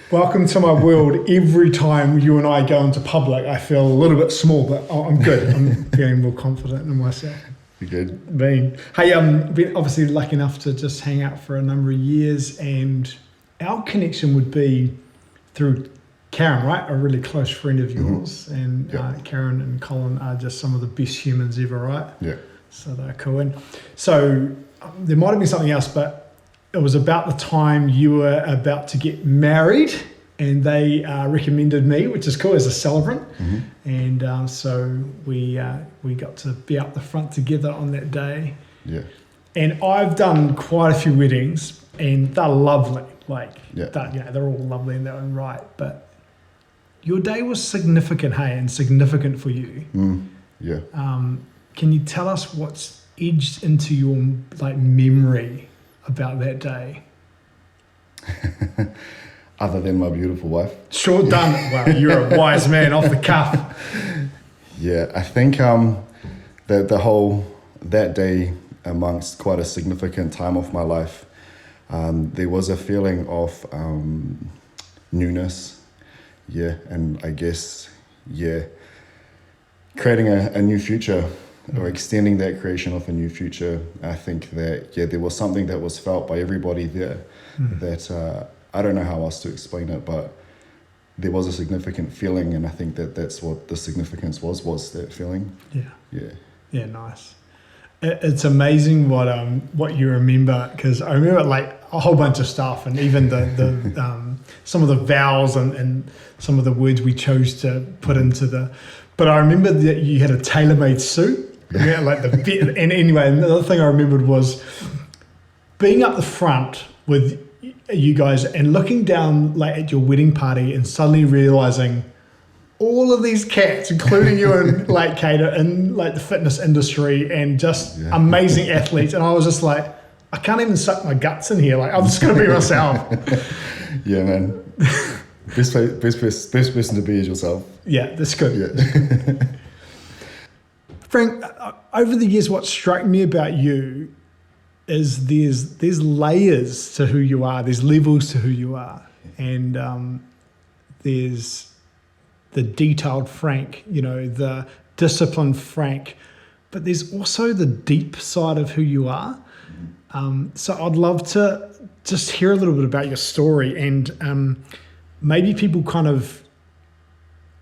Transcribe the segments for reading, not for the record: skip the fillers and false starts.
Welcome to my world. Every time you and I go into public, I feel a little bit small, but I'm good. I'm feeling more confident in myself. You're good. Hey, been obviously lucky enough to just hang out for a number of years, and our connection would be through Karen, right? A really close friend of yours, and Karen and Colin are just some of the best humans ever, right? Yeah. So they're cool. And so there might have been something else, but it was about the time you were about to get married, and they recommended me, which is cool, as a celebrant. And so we got to be up the front together on that day. Yeah. And I've done quite a few weddings, and they're lovely. They're all lovely in their own right. But your day was significant, hey, and significant for you. Yeah. Can you tell us what's edged into your memory about that day? Other than my beautiful wife. Sure done. Wow, you're a wise man off the cuff. Yeah, I think that day, amongst quite a significant time of my life, there was a feeling of newness. Yeah, and I guess, creating a new future, or extending that creation of a new future. I think that, there was something that was felt by everybody there that I don't know how else to explain it, but there was a significant feeling, and I think that's what the significance was that feeling. Yeah, nice. It's amazing what you remember, because I remember a whole bunch of stuff, and even the some of the vowels and some of the words we chose to put into but I remember that you had a tailor-made suit. And anyway, another thing I remembered was being up the front with you guys and looking down at your wedding party and suddenly realizing all of these cats, including you and Kate, in the fitness industry, and just amazing athletes. And I was just like, I can't even suck my guts in here. I'm just going to be myself. Yeah, man. Best person to be is yourself. Yeah, that's good. Yeah. Frank, over the years, what struck me about you is there's layers to who you are. There's levels to who you are. And there's the detailed Frank, the disciplined Frank, but there's also the deep side of who you are. So I'd love to just hear a little bit about your story, and maybe people kind of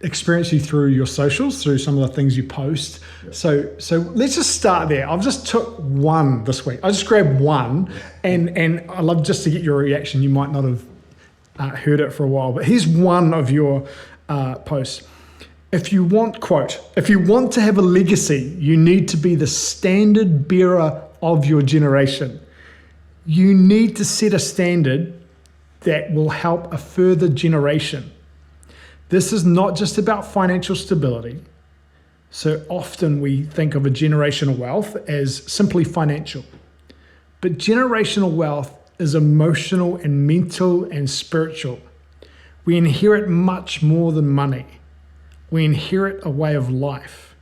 experience you through your socials, through some of the things you post. Yeah. So let's just start there. I've just took one this week. I just grabbed one, and I'd love just to get your reaction. You might not have heard it for a while, but here's one of your posts. If you want to have a legacy, you need to be the standard bearer of your generation. You need to set a standard that will help a further generation. This is not just about financial stability. So often we think of a generational wealth as simply financial. But generational wealth is emotional and mental and spiritual. We inherit much more than money. We inherit a way of life.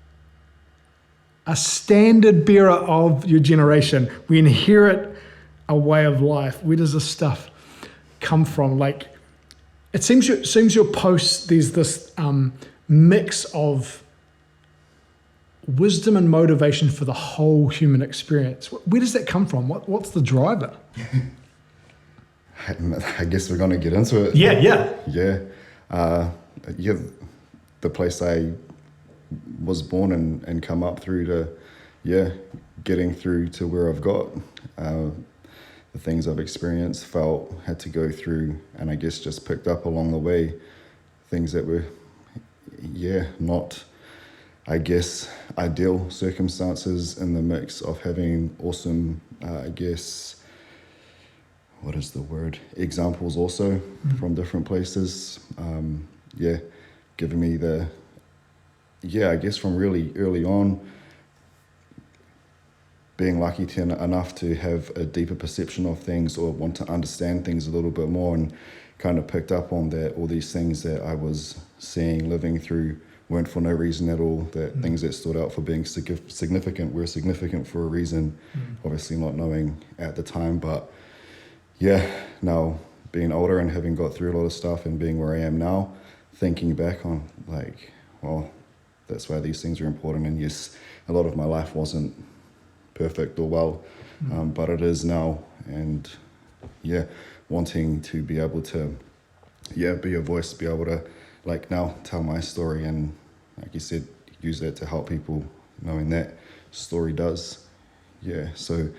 A standard bearer of your generation. We inherit a way of life. Where does this stuff come from? It seems your posts, there's this mix of wisdom and motivation for the whole human experience. Where does that come from? What's the driver? I guess we're going to get into it. Yeah. The place I was born and come up through to, getting through to where I've got. The things I've experienced, felt, had to go through, and I guess just picked up along the way, things that were, not, I guess, ideal circumstances in the mix of having awesome, what is the word? Examples also from different places. Giving me I guess from really early on, being lucky enough to have a deeper perception of things, or want to understand things a little bit more, and kind of picked up on that all these things that I was seeing, living through, weren't for no reason at all, that things that stood out for being significant were significant for a reason, obviously not knowing at the time, but now being older and having got through a lot of stuff and being where I am now, thinking back on like, well, that's why these things are important. And yes, a lot of my life wasn't perfect or well, but it is now. And yeah, wanting to be able to, be a voice, be able to like now tell my story and like you said, use that to help people, knowing that story does. Yeah, so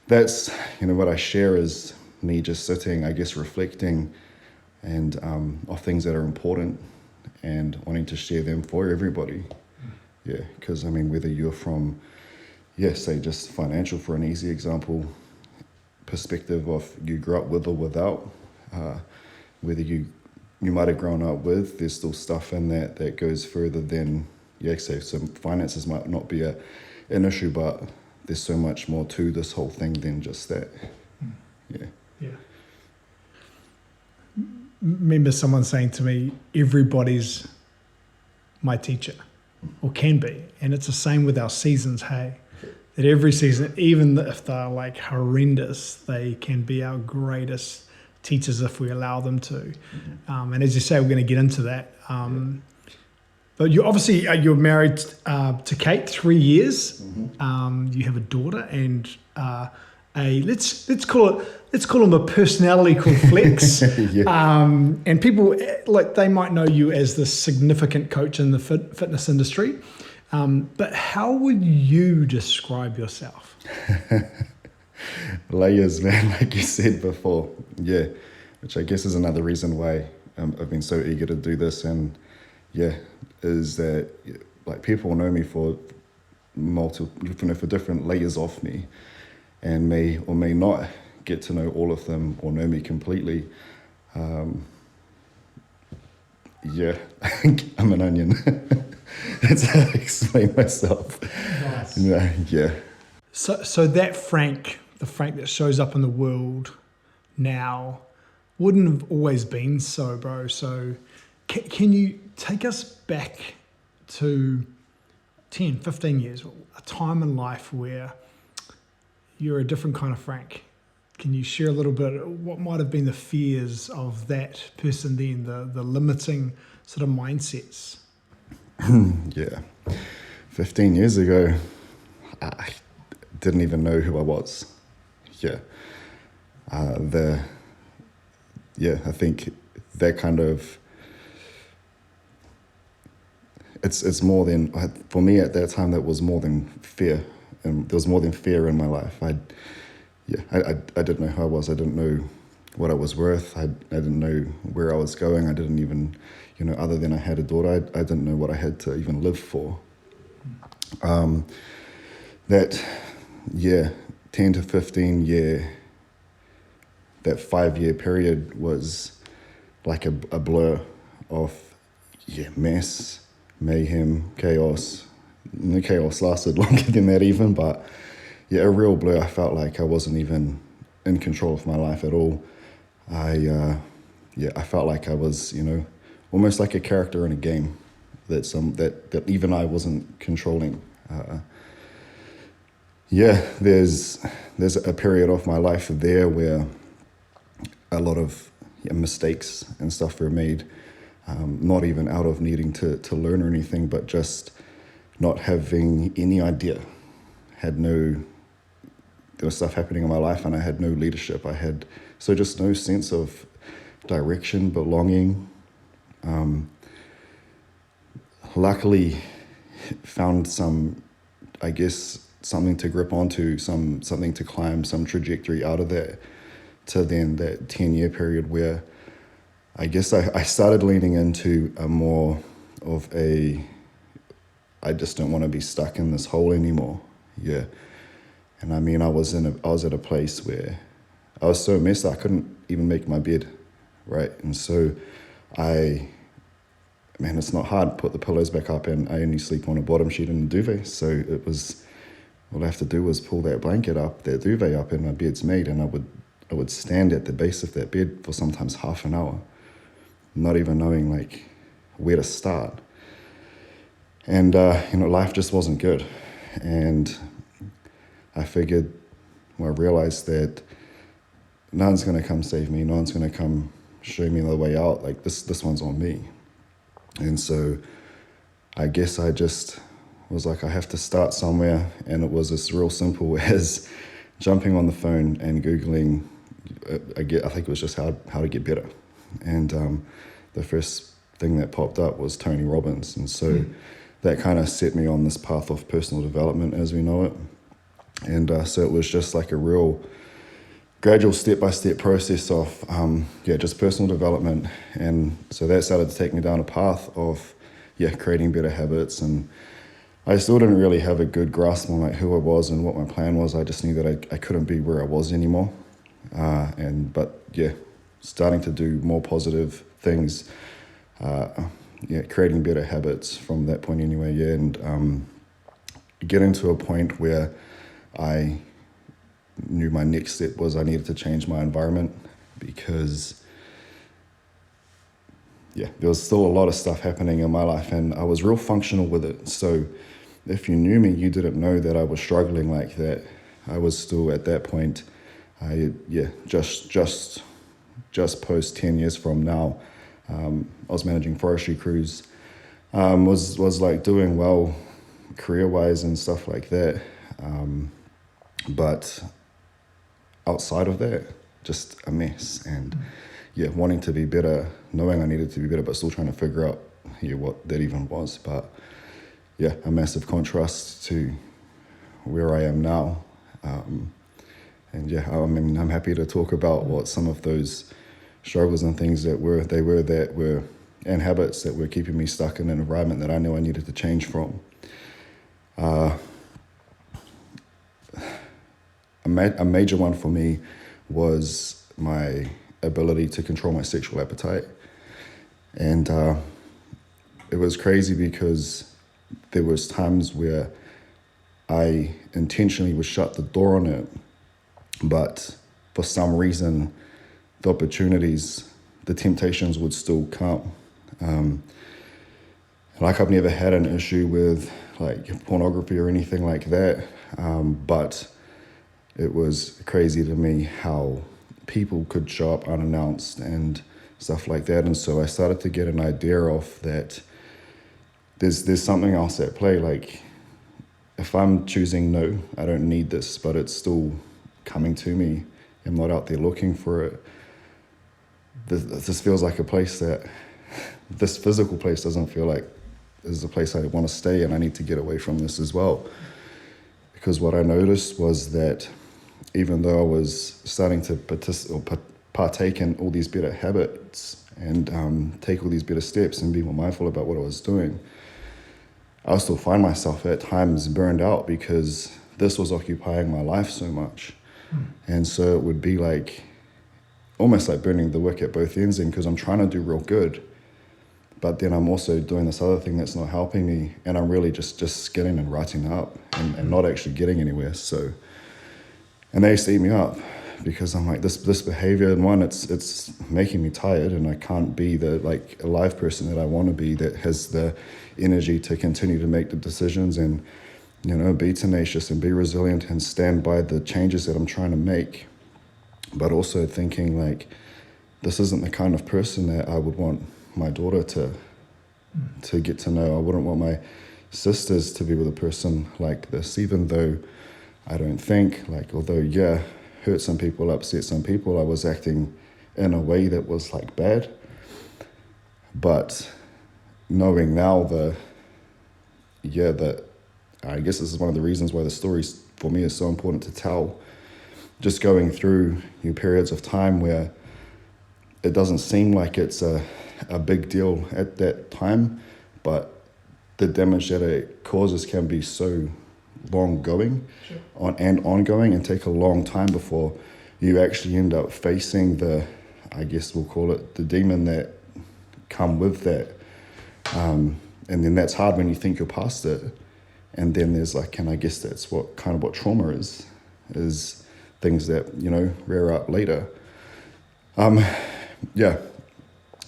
that's, what I share is me just sitting, I guess, reflecting and of things that are important and wanting to share them for everybody. Yeah, because whether you're from, say just financial for an easy example, perspective of you grew up with or without, whether you might have grown up with, there's still stuff in that goes further than, say some finances might not be an issue, but there's so much more to this whole thing than just that. Yeah. Remember someone saying to me, everybody's my teacher, or can be. And it's the same with our seasons, hey? That every season, even if they're like horrendous, they can be our greatest teachers if we allow them to. And as you say, we're going to get into that. But you obviously, you're married to Kate 3 years. You have a daughter and let's call him a personality called Flex. And people they might know you as the significant coach in the fitness industry. But how would you describe yourself? Layers, man, like you said before. Yeah, which I guess is another reason why I've been so eager to do this. And is that like people know me for for different layers of me, and may or may not get to know all of them or know me completely. I'm an onion. That's how I explain myself. Nice. Yeah. So that Frank, the Frank that shows up in the world now, wouldn't have always been so, bro. So can you take us back to 10, 15 years, a time in life where you're a different kind of Frank? Can you share a little bit what might have been the fears of that person then, the limiting sort of mindsets? 15 years ago, I didn't even know who I was. I think that kind of, it's more than, for me at that time, that was more than fear. And there was more than fear in my life. I didn't know who I was. I didn't know what I was worth. I didn't know where I was going. I didn't even, other than I had a daughter, I didn't know what I had to even live for. 10 to 15 year, that 5 year period was like a blur of, mess, mayhem, chaos. And the chaos lasted longer than that even, but a real blur. I felt like I wasn't even in control of my life at all. I felt like I was, almost like a character in a game that even I wasn't controlling. There's a period of my life there where a lot of mistakes and stuff were made, not even out of needing to learn or anything, but just not having any idea. There was stuff happening in my life and I had no leadership. I had just no sense of direction, belonging. Luckily found something to grip onto, something to climb, some trajectory out of that, to then that 10-year period where I guess I started leaning into a more of I just don't want to be stuck in this hole anymore. And I was at a place where I was so messed I couldn't even make my bed, right? And so it's not hard, put the pillows back up, and I only sleep on a bottom sheet and a duvet. So it was, all I have to do was pull that blanket up, that duvet up, and my bed's made. And I would stand at the base of that bed for sometimes half an hour, not even knowing where to start. And, life just wasn't good. And I realized that no one's going to come save me. No one's going to come show me the way out. Like this one's on me. And so I guess I just was like, I have to start somewhere. And it was as real simple as jumping on the phone and Googling, I think it was just how to get better. And the first thing that popped up was Tony Robbins. And so that kind of set me on this path of personal development as we know it. And so it was just like a real gradual step-by-step process of, just personal development. And so that started to take me down a path of, creating better habits. And I still didn't really have a good grasp on like who I was and what my plan was. I just knew that I couldn't be where I was anymore. But starting to do more positive things, creating better habits from that point anyway, and getting to a point where I knew my next step was I needed to change my environment because there was still a lot of stuff happening in my life and I was real functional with it. So if you knew me, you didn't know that I was struggling like that. I was still at that point, just post 10 years from now, I was managing forestry crews, was like doing well career-wise and stuff like that. But outside of that, just a mess. And wanting to be better, knowing I needed to be better, but still trying to figure out what that even was. But a massive contrast to where I am now. I'm happy to talk about what some of those struggles and things that were and habits that were keeping me stuck in an environment that I knew I needed to change from. A major one for me was my ability to control my sexual appetite. And it was crazy because there was times where I intentionally would shut the door on it, but for some reason, the opportunities, the temptations would still come. I've never had an issue with like pornography or anything like that, but it was crazy to me how people could show up unannounced and stuff like that. And so I started to get an idea of that there's something else at play. Like if I'm choosing no, I don't need this, but it's still coming to me. I'm not out there looking for it. This feels like a place that, this physical place doesn't feel like is a place I want to stay, and I need to get away from this as well. Because what I noticed was that even though I was starting to partake in all these better habits and take all these better steps and be more mindful about what I was doing, I still find myself at times burned out because this was occupying my life so much. And so it would be like, almost like burning the wick at both ends, and because I'm trying to do real good, but then I'm also doing this other thing that's not helping me, and I'm really just skidding and writing up and not actually getting anywhere. So, and they used to eat me up because I'm like, this behavior, and one, it's making me tired, and I can't be the like alive person that I want to be, that has the energy to continue to make the decisions and be tenacious and be resilient and stand by the changes that I'm trying to make. But also thinking like, this isn't the kind of person that I would want my daughter to get to know. I wouldn't want my sisters to be with a person like this, even though I don't think, like, although, hurt some people, upset some people, I was acting in a way that was like bad. But knowing now that I guess this is one of the reasons why the story for me is so important to tell. Just going through periods of time where it doesn't seem like it's a big deal at that time, but the damage that it causes can be so long going and ongoing, and take a long time before you actually end up facing the, I guess we'll call it, the demon that come with that. And then that's hard when you think you're past it. And then there's like, and I guess that's what trauma is things that, rear up later.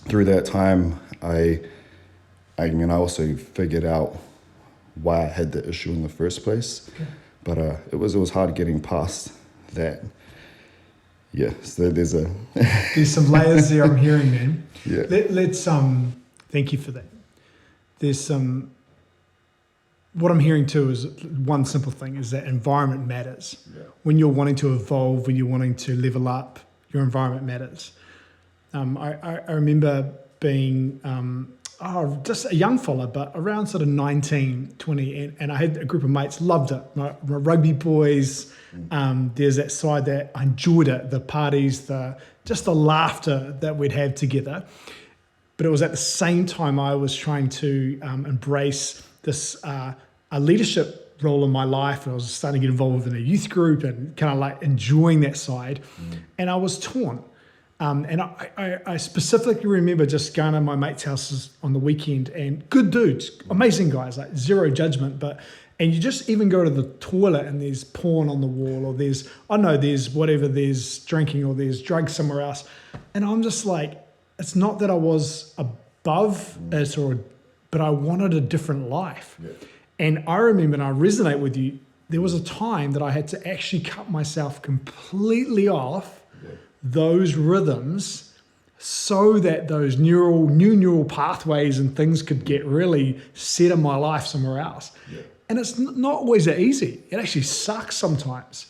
Through that time, I also figured out why I had the issue in the first place. Okay. But it was hard getting past that. Yeah, so there's a There's some layers there I'm hearing, man. yeah. Let's thank you for that. There's some, what I'm hearing too is one simple thing is that environment matters. Yeah. When you're wanting to evolve, when you're wanting to level up, your environment matters. I remember being just a young fella, but around sort of 19, 20, and I had a group of mates, loved it. My rugby boys, there's that side that I enjoyed it, the parties, just the laughter that we'd have together. But it was at the same time I was trying to embrace this a leadership role in my life. And I was starting to get involved in a youth group and kind of like enjoying that side. And I was torn. And I specifically remember just going to my mates' houses on the weekend, and good dudes, amazing guys, like zero judgment. And you just even go to the toilet and there's porn on the wall, or there's, I don't know, there's whatever, there's drinking or there's drugs somewhere else. And I'm just like, it's not that I was above it, but I wanted a different life. Yeah. And I remember, and I resonate with you, there was a time that I had to actually cut myself completely off those rhythms so that those new neural pathways and things could get really set in my life somewhere else. Yeah. And it's not always that easy. It actually sucks sometimes.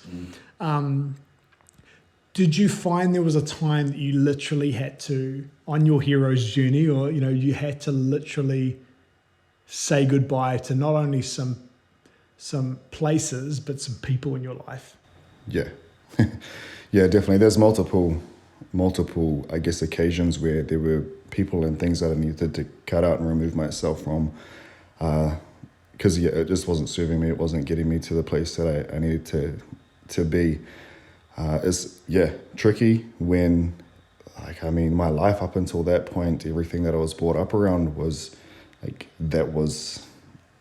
Did you find there was a time that you literally had to, on your hero's journey, or you had to literally say goodbye to not only some places but some people in your life? Yeah. Yeah, definitely. There's multiple, I guess, occasions where there were people and things that I needed to cut out and remove myself from, because it just wasn't serving me. It wasn't getting me to the place that I needed to be. It's tricky when, my life up until that point, everything that I was brought up around was that was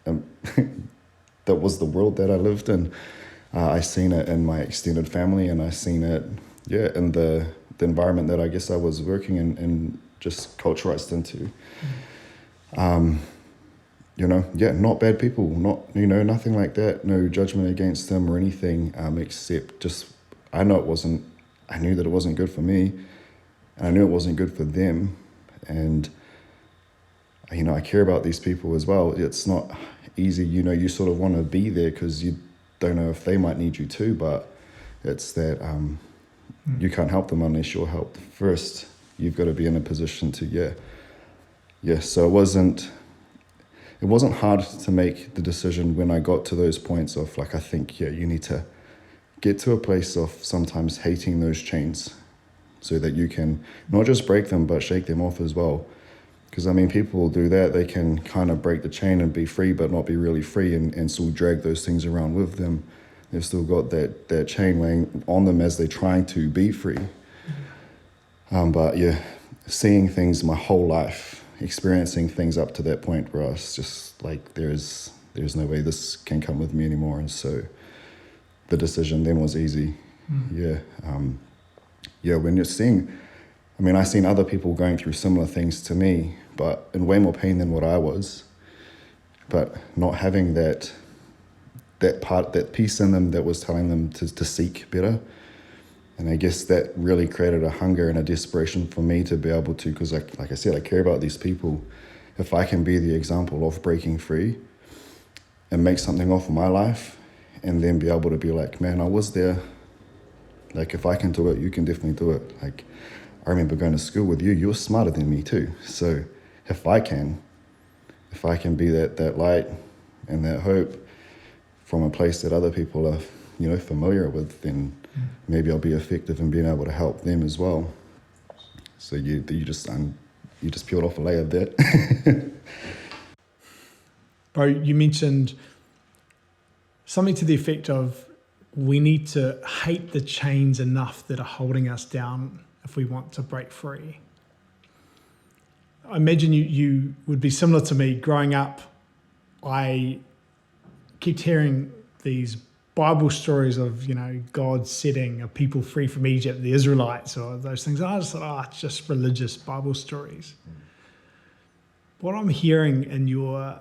that was the world that I lived in. I seen it in my extended family, and I seen it, in the environment that I guess I was working in and just culturized into. Not bad people, nothing like that, no judgment against them or anything, except just, I knew that it wasn't good for me, and I knew it wasn't good for them. And, I care about these people as well. It's not easy, you sort of want to be there because you don't know if they might need you too, but it's that you can't help them unless you're helped first. You've got to be in a position to, so it wasn't hard to make the decision when I got to those points of I think, you need to get to a place of sometimes hating those chains so that you can not just break them, but shake them off as well. Because, people will do that. They can kind of break the chain and be free, but not be really free, and still drag those things around with them. They've still got that chain weighing on them as they're trying to be free. Seeing things my whole life, experiencing things up to that point where I was just like, there's no way this can come with me anymore. And so the decision then was easy. When you're seeing, I seen other people going through similar things to me, but in way more pain than what I was, but not having that piece in them that was telling them to seek better. And I guess that really created a hunger and a desperation for me to be able to, because like I said, I care about these people. If I can be the example of breaking free and make something off of my life, and then be able to be like, man, I was there. If I can do it, you can definitely do it. I remember going to school with you. You were smarter than me too. So if I can be that light and that hope from a place that other people are, familiar with, then maybe I'll be effective in being able to help them as well. So you just peeled off a layer of that. Bro, you mentioned something to the effect of, we need to hate the chains enough that are holding us down if we want to break free. I imagine you would be similar to me. Growing up, I kept hearing these Bible stories of, God setting a people free from Egypt, the Israelites, or those things. And I just thought, it's just religious Bible stories. What I'm hearing in your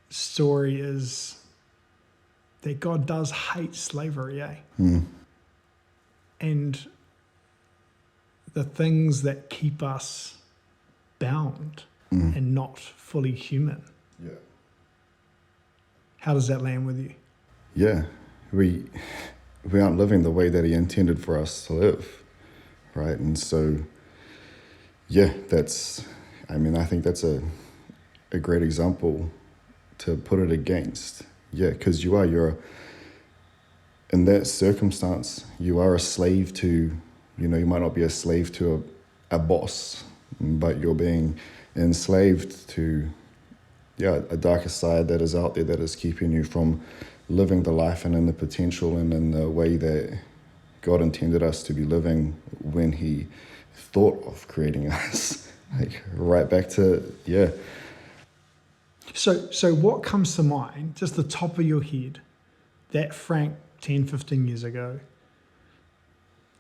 story is that God does hate slavery, And the things that keep us bound and not fully human. Yeah. How does that land with you? Yeah. We aren't living the way that he intended for us to live, right? And so, yeah, I think that's a great example to put it against. Yeah, because you're in that circumstance, you are a slave to, you might not be a slave to a boss, but you're being enslaved to, a darker side that is out there that is keeping you from living the life and in the potential and in the way that God intended us to be living when he thought of creating us. Like right back to, yeah. So what comes to mind, just the top of your head, that Frank 10, 15 years ago,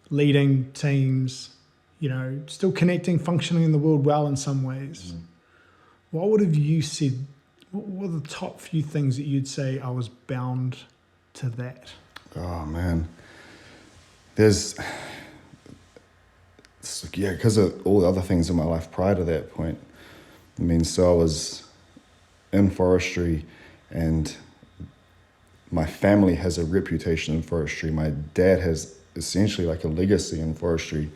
leading teams, still connecting, functioning in the world well in some ways. What would have you said? What were the top few things that you'd say I was bound to that? Oh, man. Because of all the other things in my life prior to that point. I mean, so I was in forestry, and my family has a reputation in forestry. My dad has essentially like a legacy in forestry.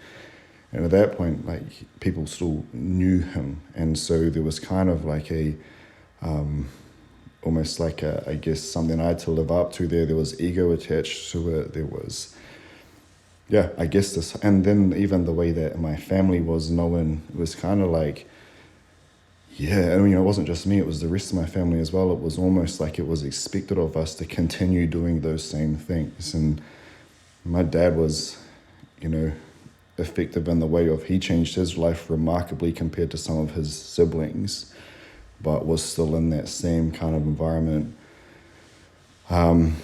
And at that point, like, people still knew him. And so there was kind of like almost like I guess something I had to live up to there. There was ego attached to it. There was, I guess this, and then even the way that my family was known was kind of like, it wasn't just me, it was the rest of my family as well. It was almost like it was expected of us to continue doing those same things. And my dad was, effective in the way of, he changed his life remarkably compared to some of his siblings, but was still in that same kind of environment. Then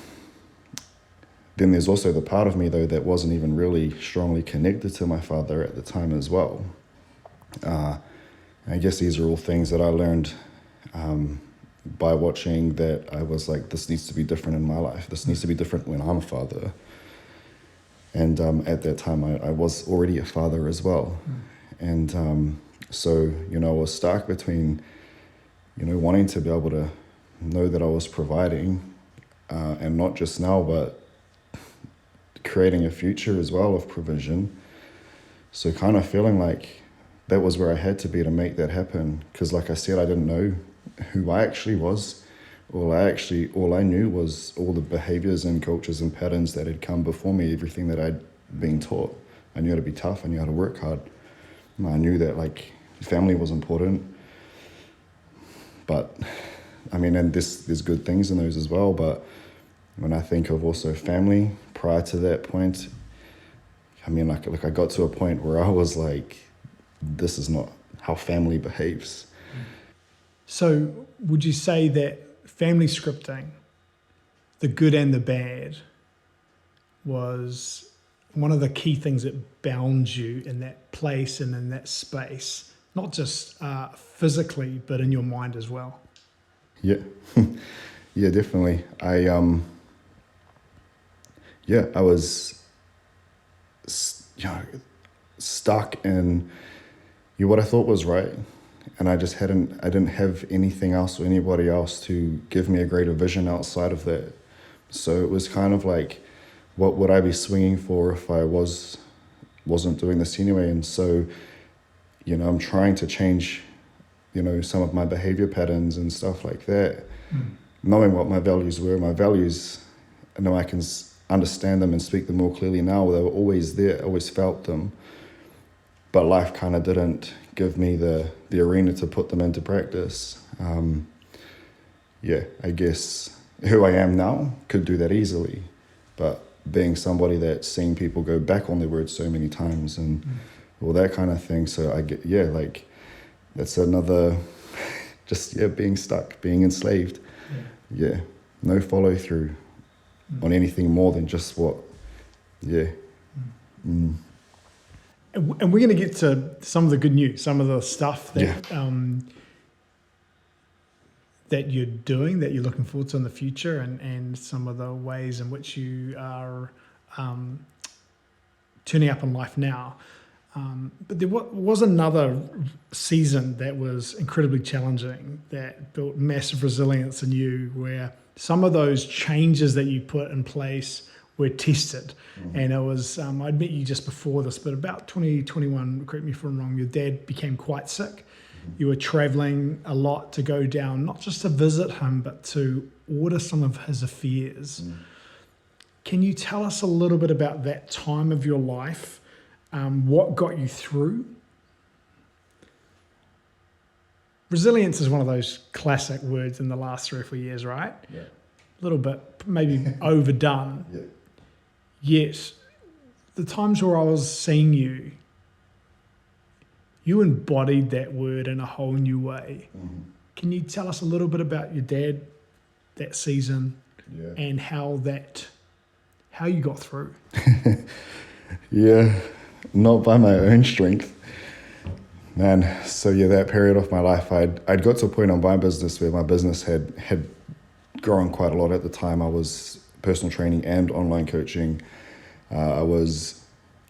there's also the part of me, though, that wasn't even really strongly connected to my father at the time as well. I guess these are all things that I learned by watching, that I was like, this needs to be different in my life. This needs to be different when I'm a father. And at that time, I was already a father as well. And so, I was stuck between, wanting to be able to know that I was providing, and not just now, but creating a future as well of provision. So kind of feeling like that was where I had to be to make that happen. Because like I said, I didn't know who I actually was. All I knew was all the behaviors and cultures and patterns that had come before me, everything that I'd been taught. I knew how to be tough, I knew how to work hard. And I knew that like family was important. But and there's good things in those as well. But when I think of also family prior to that point, like I got to a point where I was like, this is not how family behaves. So would you say that family scripting, the good and the bad, was one of the key things that bound you in that place and in that space, not just physically, but in your mind as well? Yeah, yeah, definitely. I was stuck in what I thought was right. And I didn't have anything else or anybody else to give me a greater vision outside of that. So it was kind of like, what would I be swinging for if I wasn't doing this anyway? And so, I'm trying to change, some of my behavior patterns and stuff like that. Knowing what my values were. My values, I know I can understand them and speak them more clearly now. They were always there, I always felt them. But life kind of didn't give me the arena to put them into practice. I guess who I am now could do that easily. But being somebody that's seen people go back on their words so many times and all that kind of thing. So I get, that's another, being stuck, being enslaved. Yeah, no follow through on anything more than just what, And we're going to get to some of the good news, some of the stuff that that you're doing, that you're looking forward to in the future, and some of the ways in which you are turning up in life now. But there was another season that was incredibly challenging that built massive resilience in you, where some of those changes that you put in place were tested. And it was, I'd met you just before this, but about 2021, correct me if I'm wrong, your dad became quite sick. You were traveling a lot to go down, not just to visit him, but to order some of his affairs. Can you tell us a little bit about that time of your life? What got you through? Resilience is one of those classic words in the last 3 or 4 years, right? Yeah. A little bit maybe overdone. Yeah. Yet, the times where I was seeing you, you embodied that word in a whole new way. Can you tell us a little bit about your dad, that season, and how you got through? Yeah, not by my own strength, man. So yeah, that period of my life, I'd got to a point on my business where my business had grown quite a lot at the time. I was personal training and online coaching. I was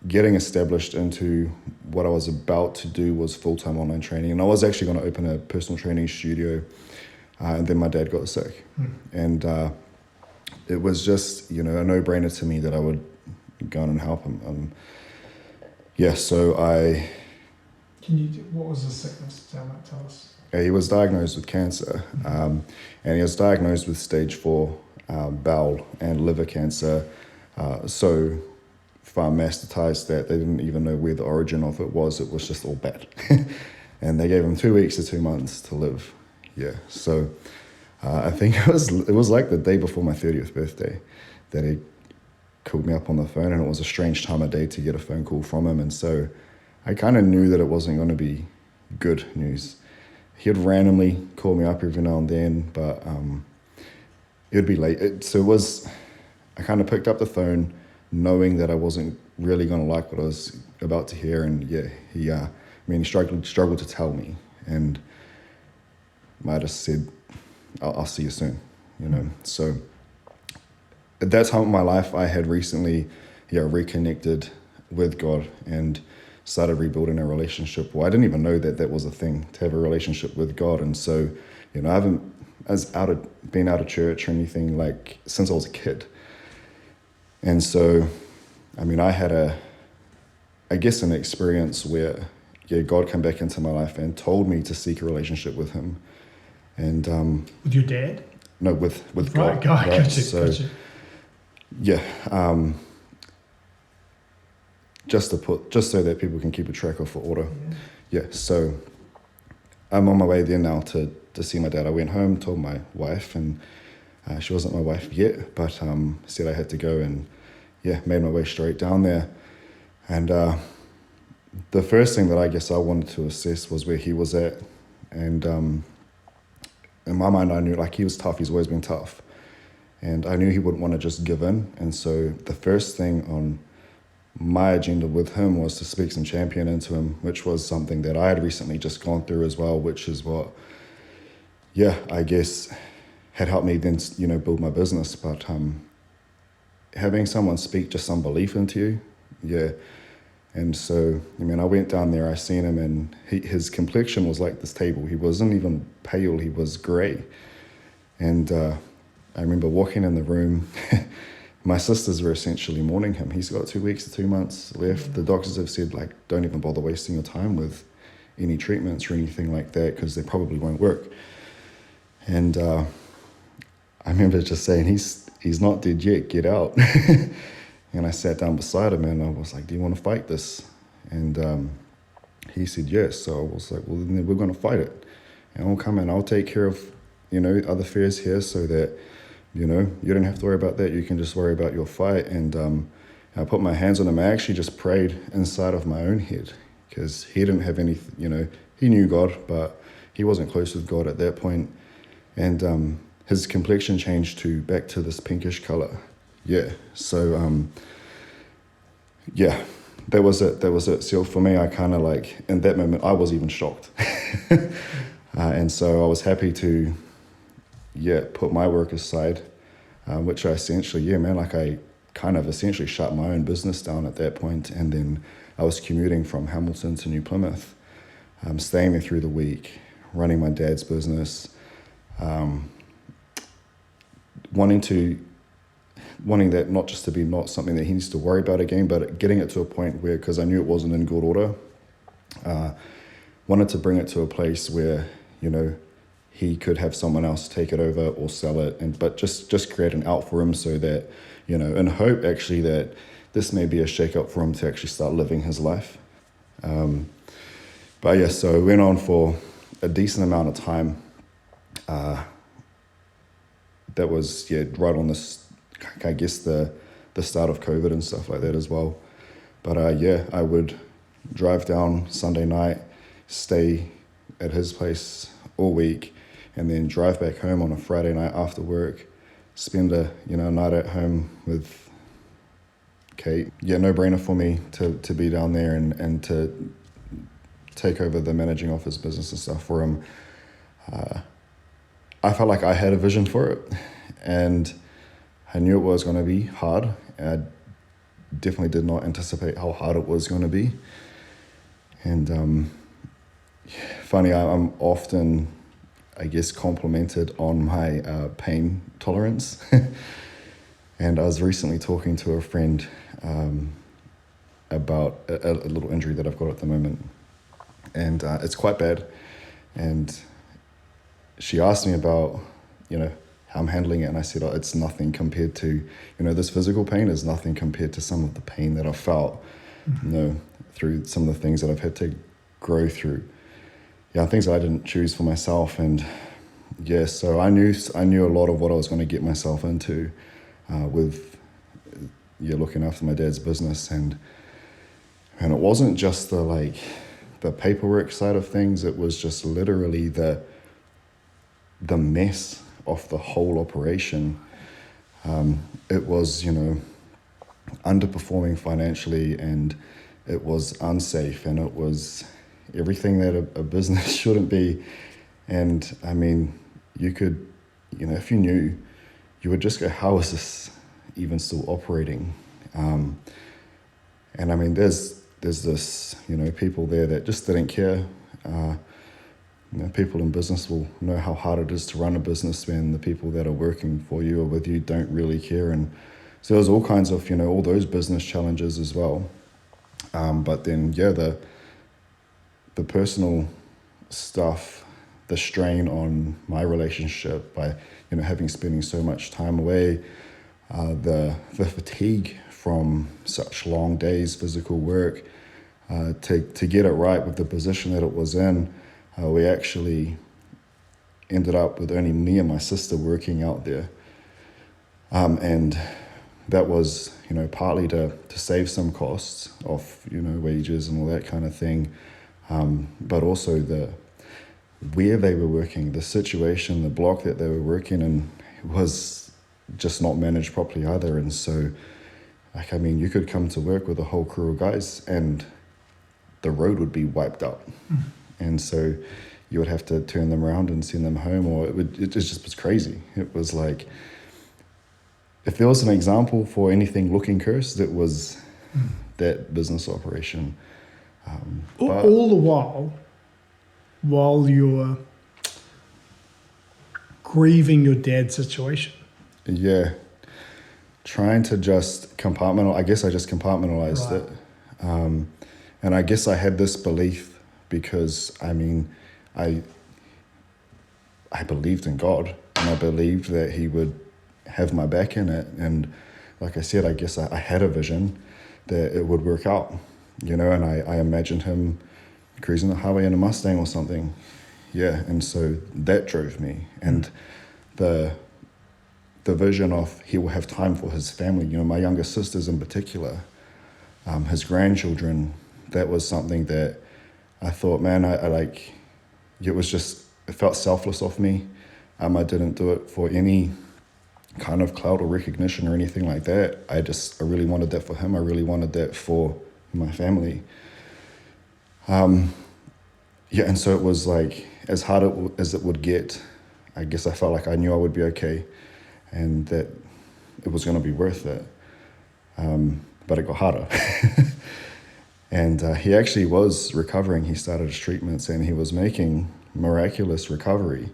getting established into what I was about to do was full-time online training, and I was actually going to open a personal training studio, and then my dad got sick, and it was just, a no-brainer to me that I would go on and help him. So What was the sickness? Tell us. he was diagnosed with cancer, and he was diagnosed with stage 4 bowel and liver cancer, so far metastasized that they didn't even know where the origin of it was. It was just all bad. And they gave him 2 weeks to 2 months to live. Yeah, so I think it was like the day before my 30th birthday that he called me up on the phone, and it was a strange time of day to get a phone call from him. And so I kind of knew that it wasn't going to be good news. He'd randomly call me up every now and then, but it'd be late. I kind of picked up the phone knowing that I wasn't really going to like what I was about to hear. And he struggled to tell me, and might have said, I'll see you soon, So at that time of my life, I had recently, reconnected with God and started rebuilding a relationship. Well, I didn't even know that was a thing, to have a relationship with God. And so, I haven't been out of church or anything like since I was a kid. And so, I had an experience where, God came back into my life and told me to seek a relationship with him. And with your dad? No, with right, God. Right? Gotcha. Yeah. Just so that people can keep a track of order. Yeah. So I'm on my way there now to see my dad. I went home, told my wife, and she wasn't my wife yet, but said I had to go, and made my way straight down there. And the first thing that I guess I wanted to assess was where he was at. And in my mind, I knew he was tough. He's always been tough. And I knew he wouldn't want to just give in. And so the first thing on my agenda with him was to speak some champion into him, which was something that I had recently just gone through as well, which is what, I guess had helped me then, build my business. But having someone speak just some belief into you, And so, I went down there, I seen him, and his complexion was like this table. He wasn't even pale, he was grey. And I remember walking in the room, my sisters were essentially mourning him. He's got 2 weeks to 2 months left. The doctors have said, don't even bother wasting your time with any treatments or anything like that, because they probably won't work. And I remember just saying, he's not dead yet, get out. And I sat down beside him and I was like, do you want to fight this? And he said yes. So I was like, well, then we're going to fight it. And I'll come and I'll take care of, other affairs here so that, you don't have to worry about that. You can just worry about your fight. And I put my hands on him. I actually just prayed inside of my own head, because he didn't have any, he knew God, but he wasn't close with God at that point. And his complexion changed back to this pinkish color. Yeah. So, that was it. So for me, I kind of in that moment, I was even shocked. And so I was happy to, put my work aside, which I essentially, kind of essentially shut my own business down at that point. And then I was commuting from Hamilton to New Plymouth, staying there through the week, running my dad's business, wanting that not just to be not something that he needs to worry about again, but getting it to a point where, because I knew it wasn't in good order, wanted to bring it to a place where, you know, he could have someone else take it over or sell it, but just create an out for him so that, you know, and hope actually that this may be a shake-up for him to actually start living his life. But yeah, so it went on for a decent amount of time. That was, right on this, I guess, the start of COVID and stuff like that as well. But I would drive down Sunday night, stay at his place all week, and then drive back home on a Friday night after work, spend a night at home with Kate. Yeah, no brainer for me to be down there and to take over the managing office business and stuff for him. I felt like I had a vision for it, and I knew it was going to be hard. I definitely did not anticipate how hard it was going to be. And funny, I'm often, I guess, complimented on my pain tolerance. And I was recently talking to a friend about a little injury that I've got at the moment. And it's quite bad. And she asked me about, how I'm handling it. And I said, it's nothing compared to, this physical pain is nothing compared to some of the pain that I've felt, through some of the things that I've had to grow through. Yeah, things that I didn't choose for myself. And yeah, so I knew a lot of what I was going to get myself into with looking after my dad's business. And it wasn't just the paperwork side of things. It was just literally the mess of the whole operation. It was, underperforming financially, and it was unsafe, and it was everything that a business shouldn't be. And I mean, you could, if you knew, you would just go, how is this even still operating? And I mean, there's this, people there that just didn't care. People in business will know how hard it is to run a business when the people that are working for you or with you don't really care. And so there's all kinds of, all those business challenges as well. But then, the personal stuff, the strain on my relationship by, spending so much time away, the fatigue from such long days, physical work, to get it right with the position that it was in. We actually ended up with only me and my sister working out there. And that was, partly to save some costs of, wages and all that kind of thing. But also where they were working, the situation, the block that they were working in was just not managed properly either. And so, you could come to work with a whole crew of guys and the road would be wiped out. And so you would have to turn them around and send them home, or it just was crazy. It was like, if there was an example for anything looking cursed, it was that business operation. All the while you're grieving your dad's situation. Yeah. Trying to just compartmentalize. I guess I just compartmentalized Right. it. And I guess I had this belief because, I believed in God, and I believed that he would have my back in it. And like I said, I guess I had a vision that it would work out, and I imagined him cruising the highway in a Mustang or something. Yeah, and so that drove me. And the vision of he will have time for his family, my younger sisters in particular, his grandchildren, that was something that I thought, man, it felt selfless of me. I didn't do it for any kind of clout or recognition or anything like that. I really wanted that for him. I really wanted that for my family. And so it was like, as hard as it would get, I guess I felt like I knew I would be okay and that it was going to be worth it. but it got harder. And he actually was recovering. He started his treatments and he was making miraculous recovery.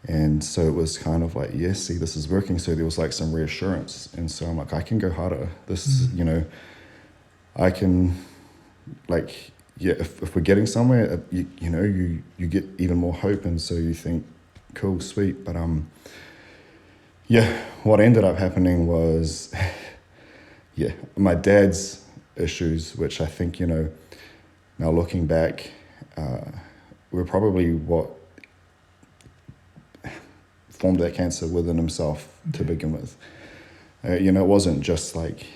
And so it was kind of like, yes, see, this is working. So there was like some reassurance. And so I'm like, I can go harder. This is, you know, I can, like, yeah, if we're getting somewhere, you know, you get even more hope. And so you think, cool, sweet. But yeah, what ended up happening was, yeah, my dad's issues, which I think, you know, now looking back, were probably what formed that cancer within himself to begin with. You know, it wasn't just like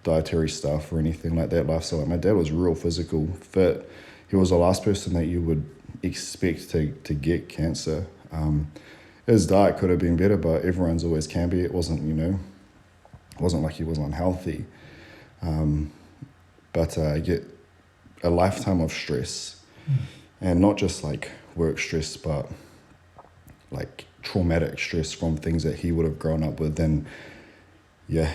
dietary stuff or anything like that, lifestyle. Like my dad was real physical, fit. He was the last person that you would expect to get cancer. His diet could have been better, but everyone's always can be. It wasn't, you know, it wasn't like he was unhealthy. But I get a lifetime of stress, and not just like work stress, but like traumatic stress from things that he would have grown up with. And yeah,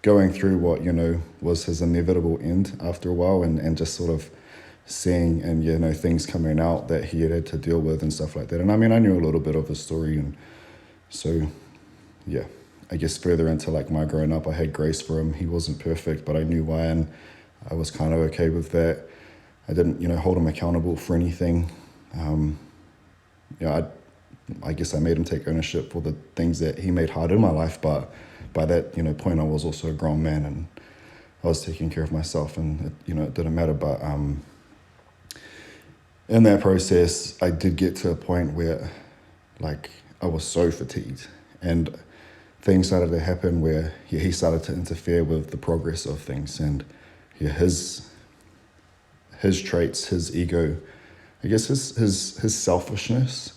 going through what, you know, was his inevitable end after a while, and just sort of seeing and, you know, things coming out that he had to deal with and stuff like that. And I mean, I knew a little bit of his story, and so yeah, I guess further into like my growing up, I had grace for him. He wasn't perfect, but I knew why, and I was kind of okay with that. I didn't, you know, hold him accountable for anything. You know, I guess I made him take ownership for the things that he made hard in my life, but by that, you know, point, I was also a grown man, and I was taking care of myself, and it, you know, it didn't matter. But in that process, I did get to a point where, like, I was so fatigued, and things started to happen where he started to interfere with the progress of things, and yeah, his traits, his ego, I guess his selfishness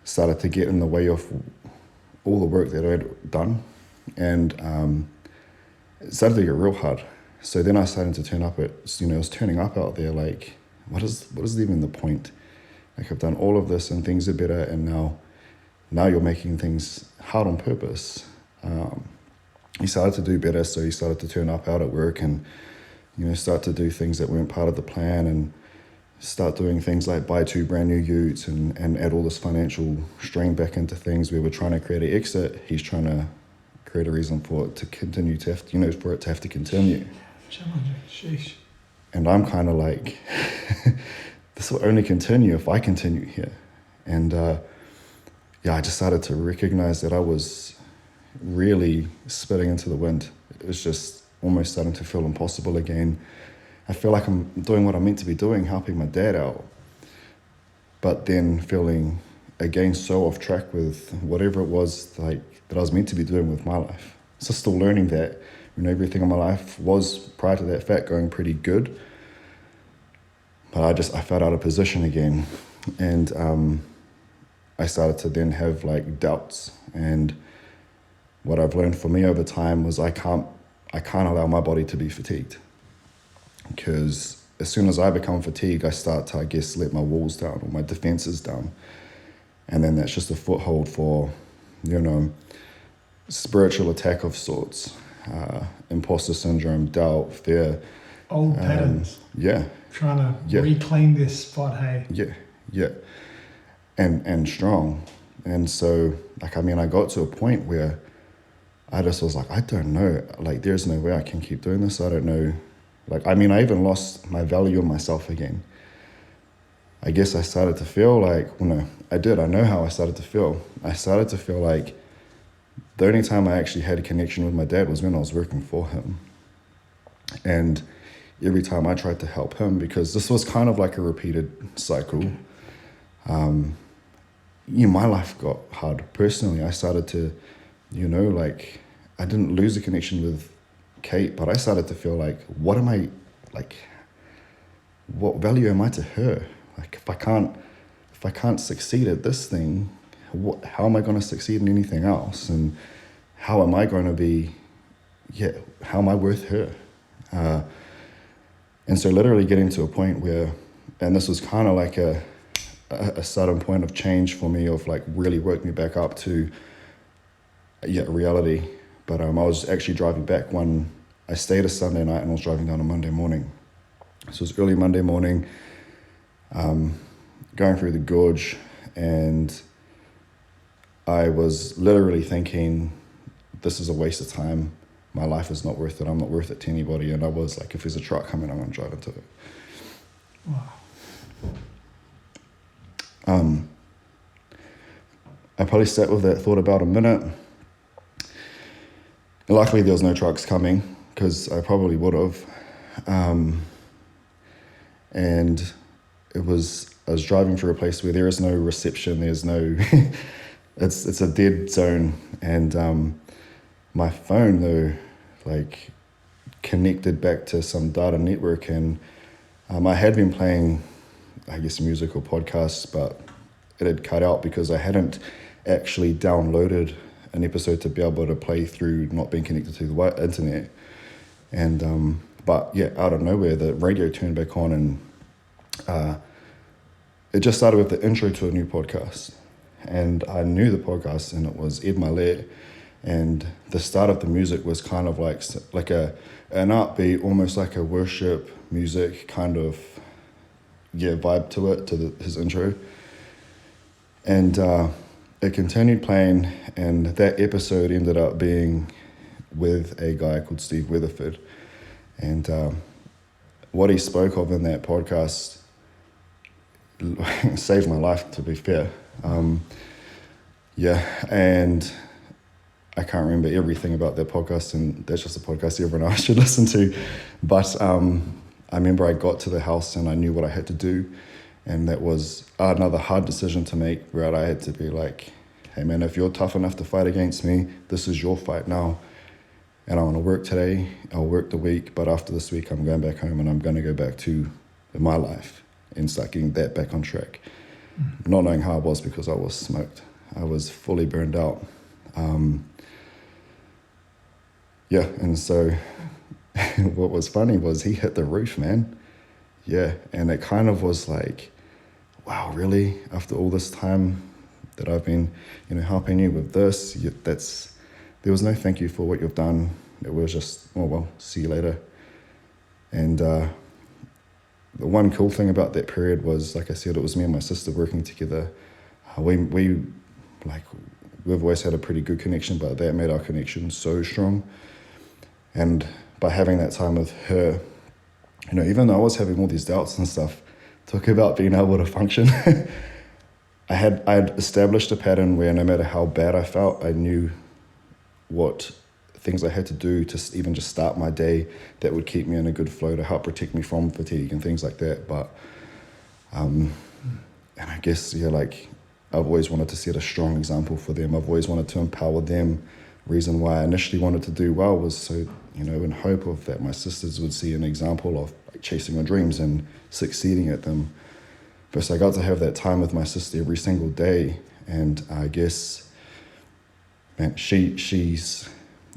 started to get in the way of all the work that I had done, and it started to get real hard. So then I started to turn up at, you know, I was turning up out there like, what is even the point? Like, I've done all of this and things are better, and now you're making things hard on purpose. He started to do better, so he started to turn up out at work and, you know, start to do things that weren't part of the plan, and start doing things like buy 2 brand new utes and add all this financial strain back into things. We were trying to create an exit. He's trying to create a reason for it to continue to have, you know, for it to have to continue. Challenging, sheesh. And I'm kind of like, this will only continue if I continue here. And yeah, I just started to recognize that I was really spitting into the wind. It was just almost starting to feel impossible again. I feel like I'm doing what I'm meant to be doing, helping my dad out, but then feeling again so off track with whatever it was like that I was meant to be doing with my life. So still learning that, you know, everything in my life was, prior to that fact, going pretty good, but I felt out of position again, and I started to then have like doubts. And what I've learned for me over time was I can't allow my body to be fatigued. Because as soon as I become fatigued, I start to, I guess, let my walls down or my defenses down. And then that's just a foothold for, you know, spiritual attack of sorts, imposter syndrome, doubt, fear. Old patterns. Yeah. Trying to reclaim their spot, hey? Yeah. And strong. And so, like, I mean, I got to a point where I just was like, I don't know. Like, there's no way I can keep doing this. I don't know. Like, I mean, I even lost my value in myself again. I guess I started to feel like, well, no, I did. I know how I started to feel. I started to feel like the only time I actually had a connection with my dad was when I was working for him. And every time I tried to help him, because this was kind of like a repeated cycle, you know, my life got hard. Personally, I started to, you know, like, I didn't lose the connection with Kate, but I started to feel like, what am I, like, what value am I to her? Like, if I can't succeed at this thing, how am I going to succeed in anything else? And how am I going to be, how am I worth her? And so literally getting to a point where, and this was kind of like a sudden point of change for me, of like really woke me back up to reality. But I was actually driving back I stayed a Sunday night and I was driving down on Monday morning. So it was early Monday morning, going through the gorge, and I was literally thinking, this is a waste of time. My life is not worth it. I'm not worth it to anybody. And I was like, if there's a truck coming, I'm going to drive into it. Wow. I probably sat with that thought about a minute. Luckily, there was no trucks coming, because I probably would have. And I was driving through a place where there is no reception. There's no, it's a dead zone. And my phone, though, like, connected back to some data network, and I had been playing, I guess, music or podcasts, but it had cut out because I hadn't actually downloaded an episode to be able to play through not being connected to the internet. And but yeah, out of nowhere, the radio turned back on, and it just started with the intro to a new podcast. And I knew the podcast, and it was Ed Milet. And the start of the music was kind of like an upbeat, almost like a worship music kind of vibe to it, to his intro. And it continued playing, and that episode ended up being with a guy called Steve Weatherford. And what he spoke of in that podcast saved my life, to be fair. And I can't remember everything about that podcast, and that's just a podcast everyone else should listen to. But I remember I got to the house and I knew what I had to do. And that was another hard decision to make, where I had to be like, hey man, if you're tough enough to fight against me, this is your fight now. And I want to work today, I'll work the week, but after this week I'm going back home and I'm going to go back to my life and start getting that back on track. Not knowing how I was, because I was smoked. I was fully burned out. And so what was funny was he hit the roof, man. Yeah, and it kind of was like, wow, really? After all this time that I've been, helping you with this, there was no thank you for what you've done. It was just, oh, well, see you later. And the one cool thing about that period was, like I said, it was me and my sister working together. We've always had a pretty good connection, but that made our connection so strong. And by having that time with her, even though I was having all these doubts and stuff, talk about being able to function. I had established a pattern where no matter how bad I felt, I knew what things I had to do to even just start my day that would keep me in a good flow, to help protect me from fatigue and things like that. But, and I guess, I've always wanted to set a strong example for them. I've always wanted to empower them. Reason why I initially wanted to do well was so, in hope of that my sisters would see an example of chasing their dreams and succeeding at them. But I got to have that time with my sister every single day, and I guess, man, she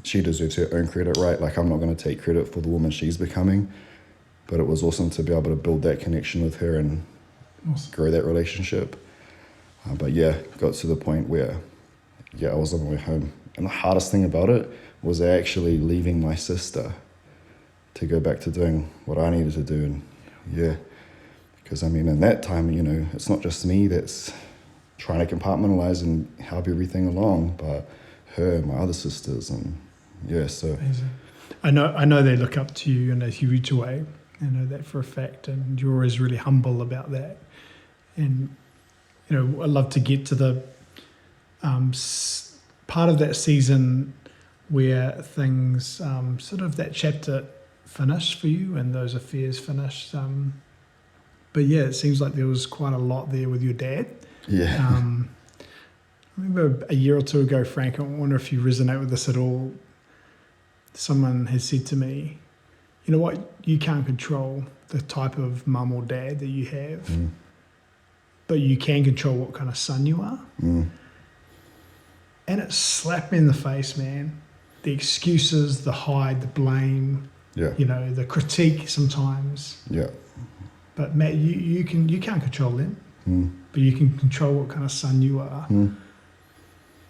deserves her own credit, right? Like, I'm not going to take credit for the woman she's becoming, but it was awesome to be able to build that connection with her and grow that relationship. But got to the point where, I was on my way home. And the hardest thing about it was actually leaving my sister to go back to doing what I needed to do. And because in that time, it's not just me that's trying to compartmentalize and help everything along, but her and my other sisters. And so amazing. I know they look up to you in a huge way. I know that for a fact, and you're always really humble about that. And I'd love to get to the part of that season where things sort of that chapter finished for you and those affairs finished. But it seems like there was quite a lot there with your dad. Yeah. I remember a year or two ago, Frank, I wonder if you resonate with this at all. Someone has said to me, you know what, you can't control the type of mum or dad that you have, but you can control what kind of son you are. And it slapped me in the face, man. The excuses, the hide, the blame, the critique sometimes. Yeah. But Matt, you can't control them, but you can control what kind of son you are.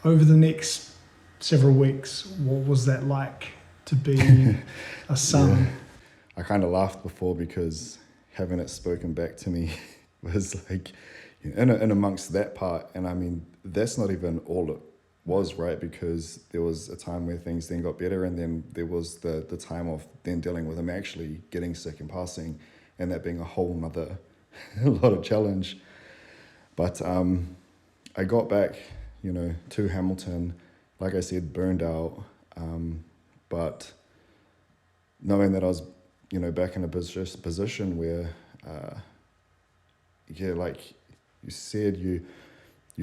Over the next several weeks. What was that like to be a son? Yeah. I kind of laughed before because having it spoken back to me was like, in amongst that part, and I mean, that's not even all it was, right? Because there was a time where things then got better, and then there was the time of then dealing with him actually getting sick and passing, and that being a whole nother a lot of challenge. But I got back, to Hamilton, like I said, burned out, but knowing that I was, back in a position where, like you said, you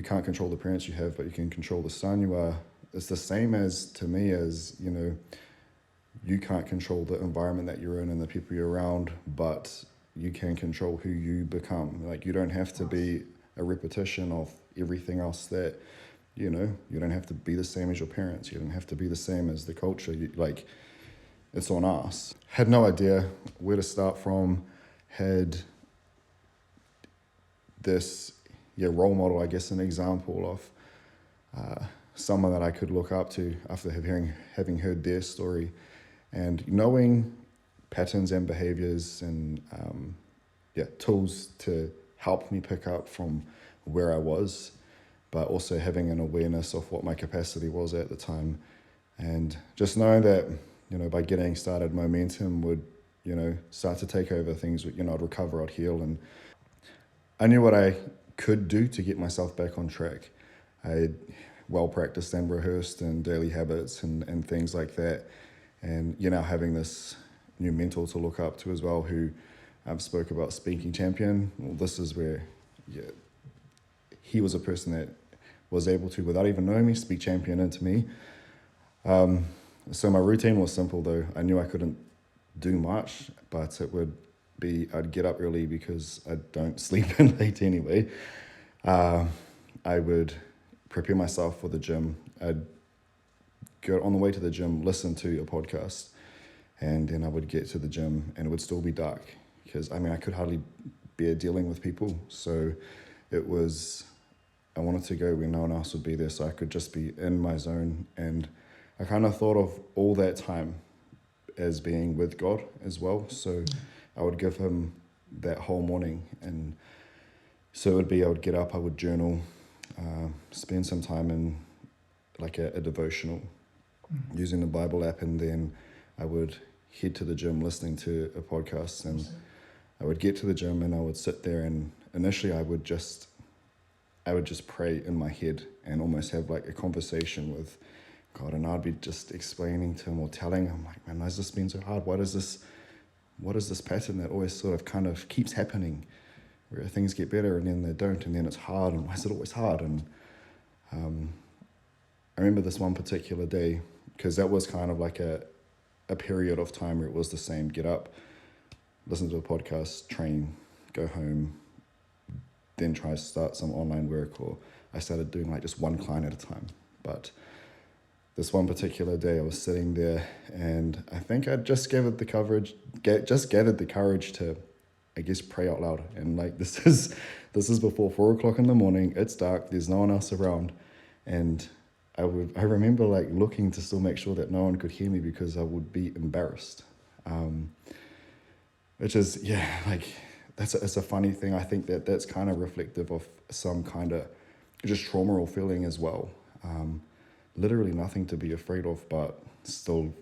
can't control the parents you have, but you can control the son you are. It's the same as, to me, as, you can't control the environment that you're in and the people you're around, but you can control who you become. Like, you don't have to be a repetition of everything else that, you don't have to be the same as your parents. You don't have to be the same as the culture. It's on us. Had no idea where to start from. Had this role model, I guess, an example of someone that I could look up to after having heard their story, and knowing patterns and behaviors and tools to help me pick up from where I was, but also having an awareness of what my capacity was at the time, and just knowing that by getting started, momentum would start to take over. Things would I'd recover, I'd heal, and I knew what I could do to get myself back on track. I had well practiced and rehearsed and daily habits and things like that. And, having this new mentor to look up to as well, who spoke about speaking champion. Well, this is where, he was a person that was able to, without even knowing me, speak champion into me. So my routine was simple, though. I knew I couldn't do much, but it would be, I'd get up early because I don't sleep in late anyway. I would prepare myself for the gym. I'd go on the way to the gym, listen to a podcast, and then I would get to the gym and it would still be dark because, I could hardly bear dealing with people. So it was, I wanted to go when no one else would be there so I could just be in my zone. And I kind of thought of all that time as being with God as well. So I would give him that whole morning. And so it would be, I would get up, I would journal, spend some time in like a devotional using the Bible app, and then I would head to the gym listening to a podcast, and I would get to the gym and I would sit there, and initially I would just pray in my head and almost have like a conversation with God, and I'd be just explaining to him or telling him, like, man, why has this been so hard? What is this pattern that always sort of kind of keeps happening, where things get better and then they don't, and then it's hard, and why is it always hard? And I remember this one particular day, because that was kind of like a period of time where it was the same: get up, listen to a podcast, train, go home, then try to start some online work, or I started doing like just one client at a time. But this one particular day I was sitting there, and I think I just gathered the courage to, I guess, pray out loud. And like, this is before 4:00 in the morning, it's dark, there's no one else around. And I remember like looking to still make sure that no one could hear me because I would be embarrassed. Which is, like, it's a funny thing. I think that's kind of reflective of some kind of just trauma or feeling as well. Literally nothing to be afraid of, but still,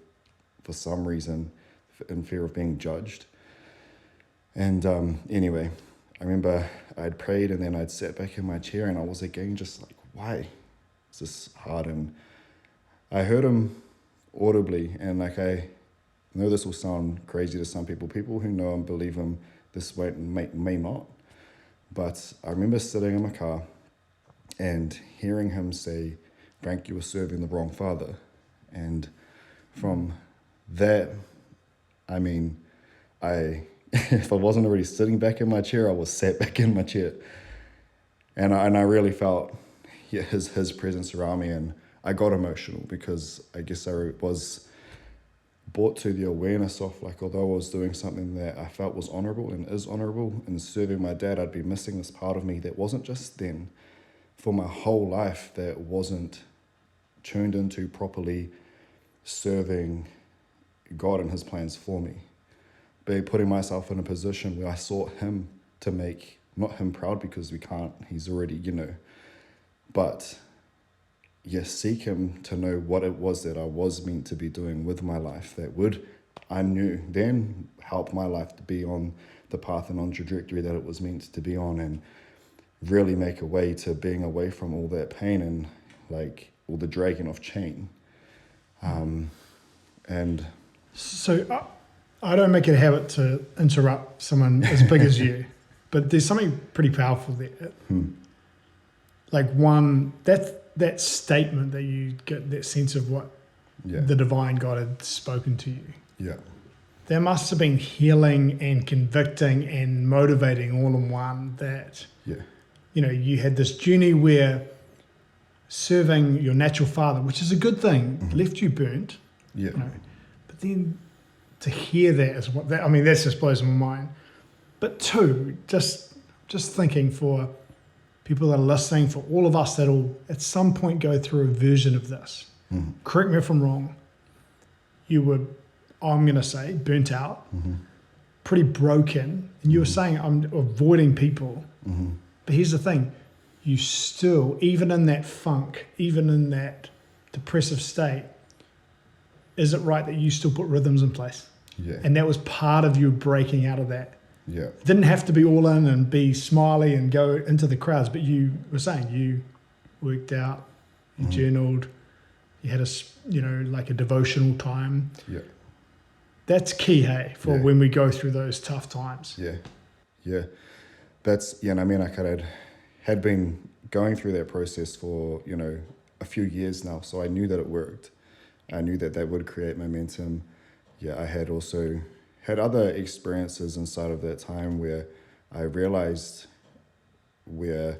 for some reason, in fear of being judged. And anyway, I remember I'd prayed, and then I'd sat back in my chair, and I was again just like, why is this hard? And I heard him audibly, and like, I know this will sound crazy to some people who know him believe him this way, may not. But I remember sitting in my car and hearing him say, Frank, you were serving the wrong father. And from that, if I wasn't already sitting back in my chair, I was sat back in my chair. And I really felt his presence around me, and I got emotional because I guess I was brought to the awareness of, like, although I was doing something that I felt was honourable and is honourable in serving my dad, I'd be missing this part of me that wasn't just then, for my whole life, that wasn't tuned into properly serving God and his plans for me. By putting myself in a position where I sought him to make, not him proud because we can't, he's already, but yes, seek him to know what it was that I was meant to be doing with my life that would, I knew then, help my life to be on the path and on trajectory that it was meant to be on, and really make a way to being away from all that pain and like all the dragging of chain. And So I don't make it a habit to interrupt someone as big as you, but there's something pretty powerful there. Like one, that statement that you get, that sense of what the divine God had spoken to you. Yeah. There must have been healing and convicting and motivating all in one, that, you had this journey where serving your natural father, which is a good thing, left you burnt. Yeah. But then to hear that is what, that just blows my mind. But two, just thinking for people that are listening, for all of us that'll at some point go through a version of this. Correct me if I'm wrong. You were, I'm going to say, burnt out, pretty broken. And you were saying, I'm avoiding people. But here's the thing. You still, even in that funk, even in that depressive state, is it right that you still put rhythms in place? Yeah. And that was part of you breaking out of that. Yeah. It didn't have to be all in and be smiley and go into the crowds, but you were saying you worked out, you journaled, you had like a devotional time. Yeah. That's key, hey, for when we go through those tough times. Yeah. Yeah. That's, I had been going through that process for, a few years now. So I knew that it worked. I knew that would create momentum. Yeah, I had also had other experiences inside of that time where I realized why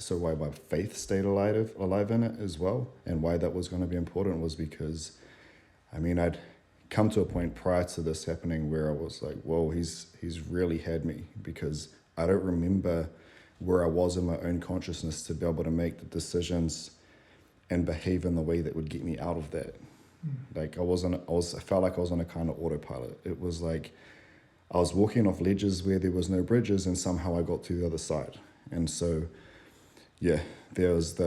my faith stayed alive in it as well, and why that was going to be important was because, I'd come to a point prior to this happening where I was like, whoa, he's really had me, because I don't remember where I was in my own consciousness to be able to make the decisions and behave in the way that would get me out of that. Like I felt like I was on a kind of autopilot. It was like I was walking off ledges where there was no bridges, and somehow I got to the other side. And so, there was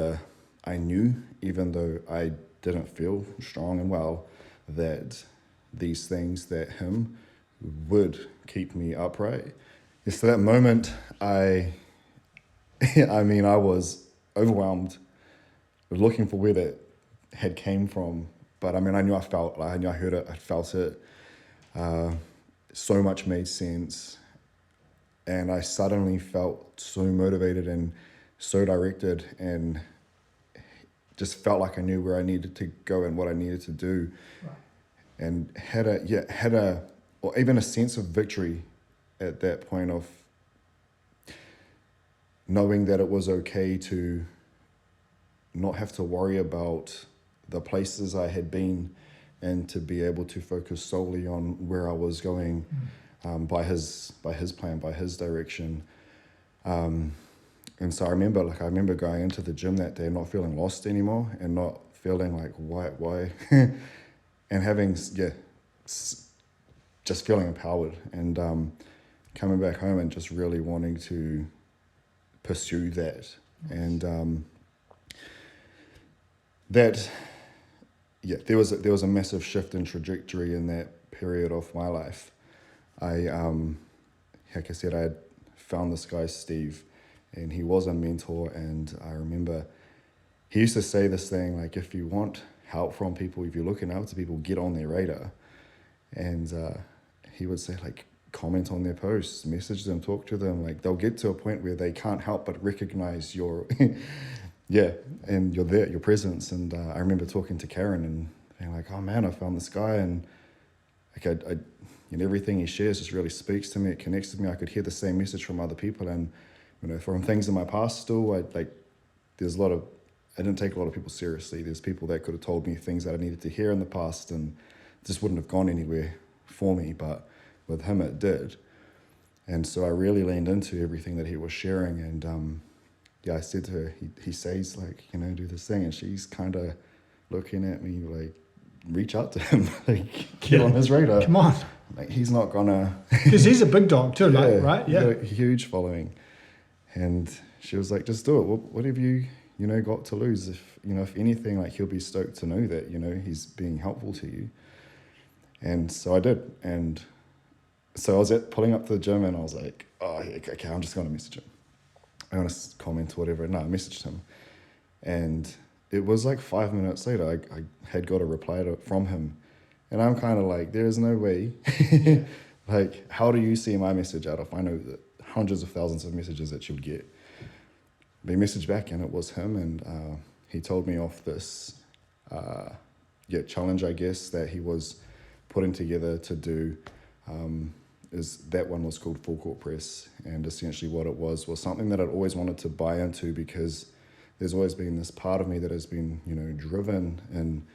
I knew, even though I didn't feel strong and well, that these things, that him would keep me upright. Yes, so that moment, I was overwhelmed, looking for where that had came from. But I knew I heard it, I felt it. So much made sense. And I suddenly felt so motivated and so directed, and just felt like I knew where I needed to go and what I needed to do. Right. And had or even a sense of victory at that point, of knowing that it was okay to not have to worry about the places I had been, and to be able to focus solely on where I was going, by his plan, by his direction. And so I remember going into the gym that day, not feeling lost anymore, and not feeling like, why? And having, just feeling empowered, and coming back home and just really wanting to pursue that. And there was a massive shift in trajectory in that period of my life. Like I said, I had found this guy, Steve, and he was a mentor. And I remember he used to say this thing, like, if you want help from people, if you're looking out to people, get on their radar. And he would say, like, comment on their posts, message them, talk to them. Like, they'll get to a point where they can't help but recognize your and you're there, your presence. And I remember talking to Karen and being like, oh man, I found this guy, and like everything he shares just really speaks to me. It connects with me. I could hear the same message from other people, and from things in my past still, I didn't take a lot of people seriously. There's people that could have told me things that I needed to hear in the past, and just wouldn't have gone anywhere for me, but with him it did. And so I really leaned into everything that he was sharing, and I said to her, he says, like, do this thing, and she's kind of looking at me like, reach out to him, like get on his radar. Come on. Like he's not gonna. Because he's a big dog too, Yeah, like, right? he's Yeah. got a huge following, and she was like, just do it. What have you got to lose? If anything, like he'll be stoked to know that he's being helpful to you. And so I did, and so I was pulling up to the gym, and I was like, oh, yeah, okay, I'm just gonna message him. I'm gonna comment or whatever. No, I messaged him, and it was like 5 minutes later, I had got a reply from him, and I'm kind of like, there is no way. Like, how do you see my message out of? I know that hundreds of thousands of messages that you would get. They messaged back, and it was him, and he told me off this challenge, I guess, that he was putting together to do. That one was called Full Court Press, and essentially what it was something that I'd always wanted to buy into, because there's always been this part of me that has been driven in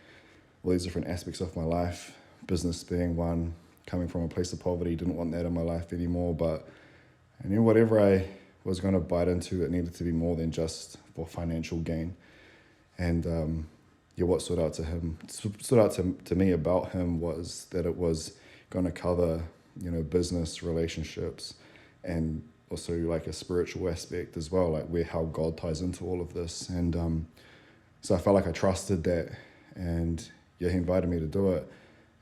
all these different aspects of my life, business being one. Coming from a place of poverty, didn't want that in my life anymore, but I knew whatever I was going to bite into, it needed to be more than just for financial gain. And what stood out to me about him was that it was going to cover business, relationships, and also like a spiritual aspect as well, like how God ties into all of this. And so I felt like I trusted that, and he invited me to do it,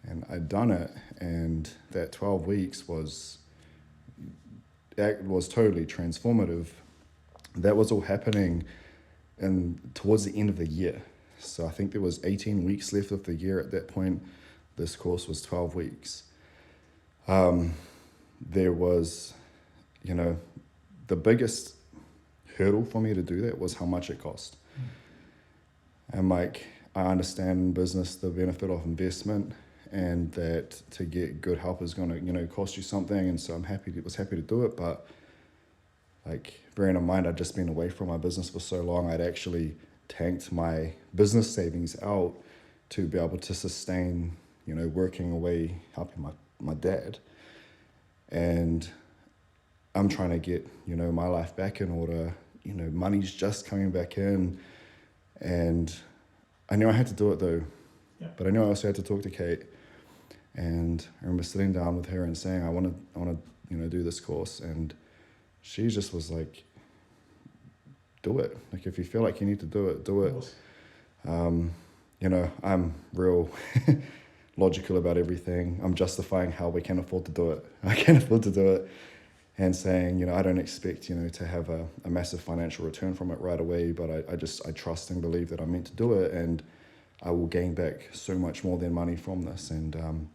and I'd done it, and that 12 weeks was totally transformative. That was all happening towards the end of the year. So I think there was 18 weeks left of the year at that point. This course was 12 weeks. There was, the biggest hurdle for me to do that was how much it cost. And like, I understand in business the benefit of investment, and that to get good help is going to, cost you something. And so was happy to do it. But like, bearing in mind, I'd just been away from my business for so long, I'd actually tanked my business savings out to be able to sustain, working away, helping my dad. And I'm trying to get, my life back in order. Money's just coming back in, and I knew I had to do it though. Yeah. But I knew I also had to talk to Kate. And I remember sitting down with her and saying, I want to, do this course. And she just was like, do it. Like, if you feel like you need to do it, do it. I'm real logical about everything. I'm justifying how we can afford to do it. I can afford to do it. And saying, I don't expect, to have a massive financial return from it right away, but I trust and believe that I'm meant to do it, and I will gain back so much more than money from this. And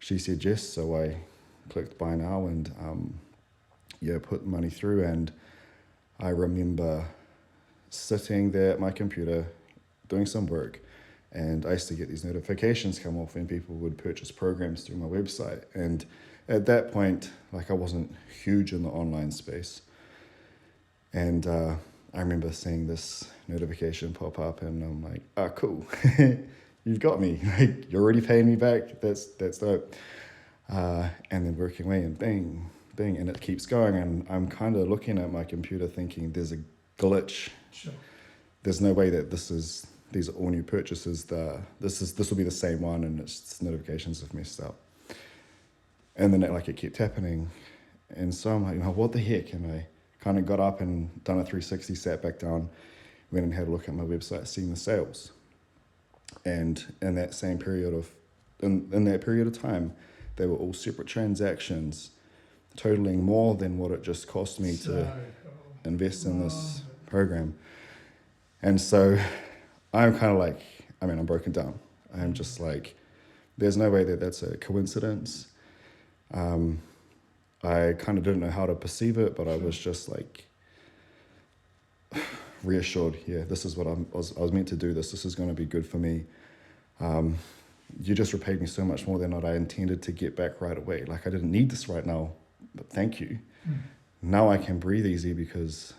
she said yes, so I clicked buy now and put money through. And I remember sitting there at my computer doing some work, and I used to get these notifications come off when people would purchase programs through my website. And at that point, like, I wasn't huge in the online space. And I remember seeing this notification pop up, and I'm like, oh, cool. You've got me. Like, you're already paying me back. That's dope. And then working away, and bang, bang, and it keeps going. And I'm kind of looking at my computer thinking, there's a glitch. Sure. There's no way that these are all new purchases. This will be the same one, and its notifications have messed up. And then it kept happening. And so I'm like, what the heck? And I kind of got up and done a 360, sat back down, went and had a look at my website, seeing the sales. And in that same period in that period of time, they were all separate transactions, totaling more than what it just cost me to invest in this program. And so I'm kind of like, I'm broken down. I'm just like, there's no way that that's a coincidence. I kind of didn't know how to perceive it, but I was just like reassured. Yeah, this is what I was meant to do. This is going to be good for me. You just repaid me so much more than what I intended to get back right away. Like, I didn't need this right now, but thank you. Now I can breathe easy because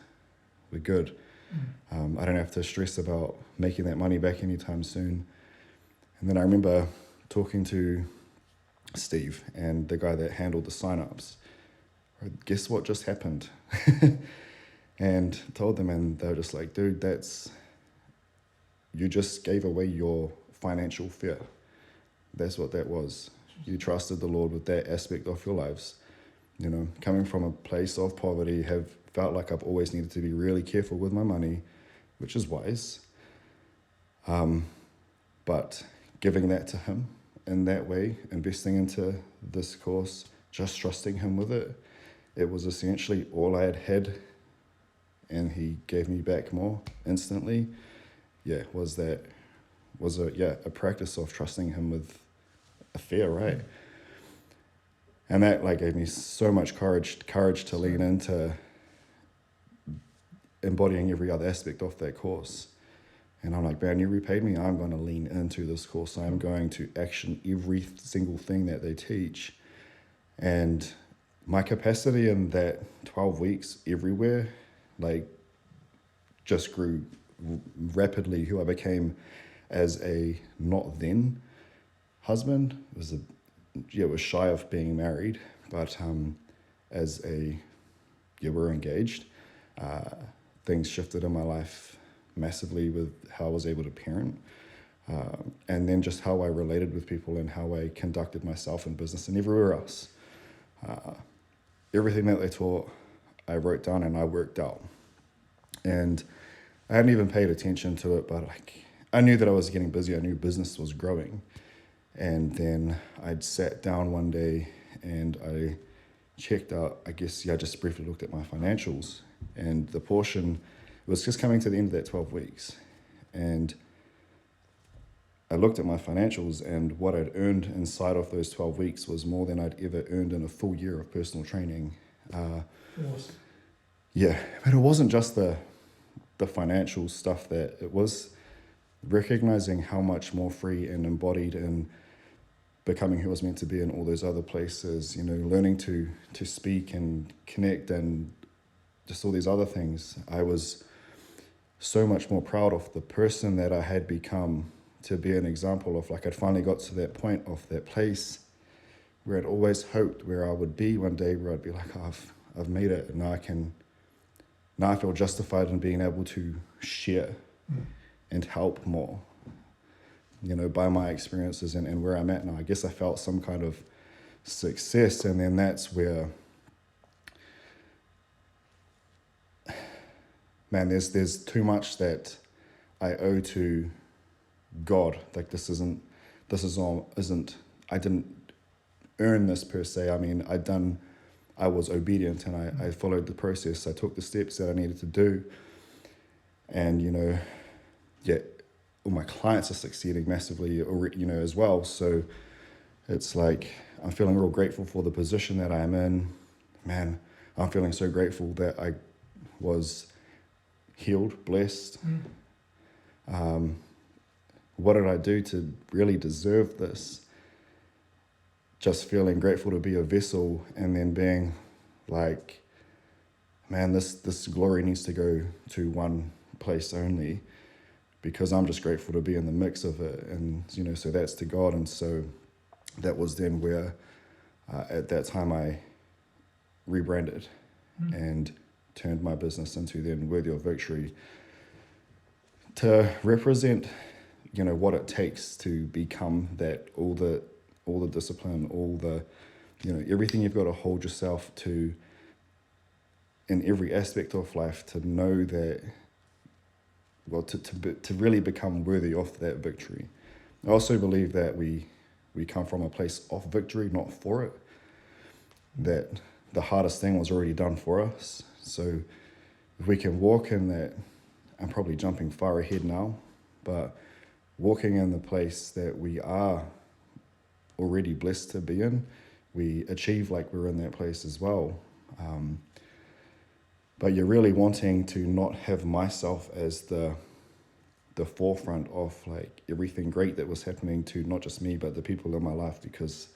we're good. I don't have to stress about making that money back anytime soon. And then I remember talking to Steve and the guy that handled the signups. Guess what just happened? And told them, and they were just like, dude, you just gave away your financial fear. That's what that was. You trusted the Lord with that aspect of your lives. You know, coming from a place of poverty, have felt like I've always needed to be really careful with my money, which is wise. But giving that to him in that way, investing into this course, just trusting him with it, it was essentially all I had, and he gave me back more instantly. Yeah, was a practice of trusting him with a fear, right? And that like gave me so much courage to lean into embodying every other aspect of that course. And I'm like, man, you repaid me. I'm going to lean into this course. I'm going to action every single thing that they teach. And my capacity in that 12 weeks everywhere, like, just grew rapidly. Who I became as a not then husband was shy of being married, but we're engaged. Things shifted in my life massively with how I was able to parent, and then just how I related with people and how I conducted myself in business and everywhere else. Everything that they taught, I wrote down and I worked out. And I hadn't even paid attention to it, but like I knew that I was getting busy. I knew business was growing. And then I'd sat down one day and I checked out, I just briefly looked at my financials, and the portion was just coming to the end of that 12 weeks. And I looked at my financials, and what I'd earned inside of those 12 weeks was more than I'd ever earned in a full year of personal training. Awesome. Yeah, but it wasn't just the financial stuff, that it was recognizing how much more free and embodied and becoming who I was meant to be in all those other places, you know, learning to speak and connect and just all these other things. I was so much more proud of the person that I had become, to be an example of, like, I'd finally got to that point of that place where I'd always hoped where I would be one day, where I'd be like, oh, I've made it, and now I feel justified in being able to share and help more, you know, by my experiences and where I'm at now. I guess I felt some kind of success, and then that's where, man, there's too much that I owe to God. Like, I didn't earn this per se. I mean, I was obedient, and I followed the process. I took the steps that I needed to do. And, you know, yeah, all my clients are succeeding massively, you know, as well. So it's like, I'm feeling real grateful for the position that I am in. Man, I'm feeling so grateful that I was healed, blessed. What did I do to really deserve this? Just feeling grateful to be a vessel, and then being like, man, this glory needs to go to one place only, because I'm just grateful to be in the mix of it. And, you know, so that's to God. And so that was then where at that time I rebranded and turned my business into then Worthy of Victory, to represent, you know, what it takes to become that, all the discipline, all the, you know, everything you've got to hold yourself to in every aspect of life, to know that, well, to really become worthy of that victory. I also believe that we come from a place of victory, not for it. That the hardest thing was already done for us. So if we can walk in that, I'm probably jumping far ahead now, but walking in the place that we are already blessed to be in, we achieve like we're in that place as well. But you're really wanting to not have myself as the forefront of like everything great that was happening to not just me, but the people in my life, because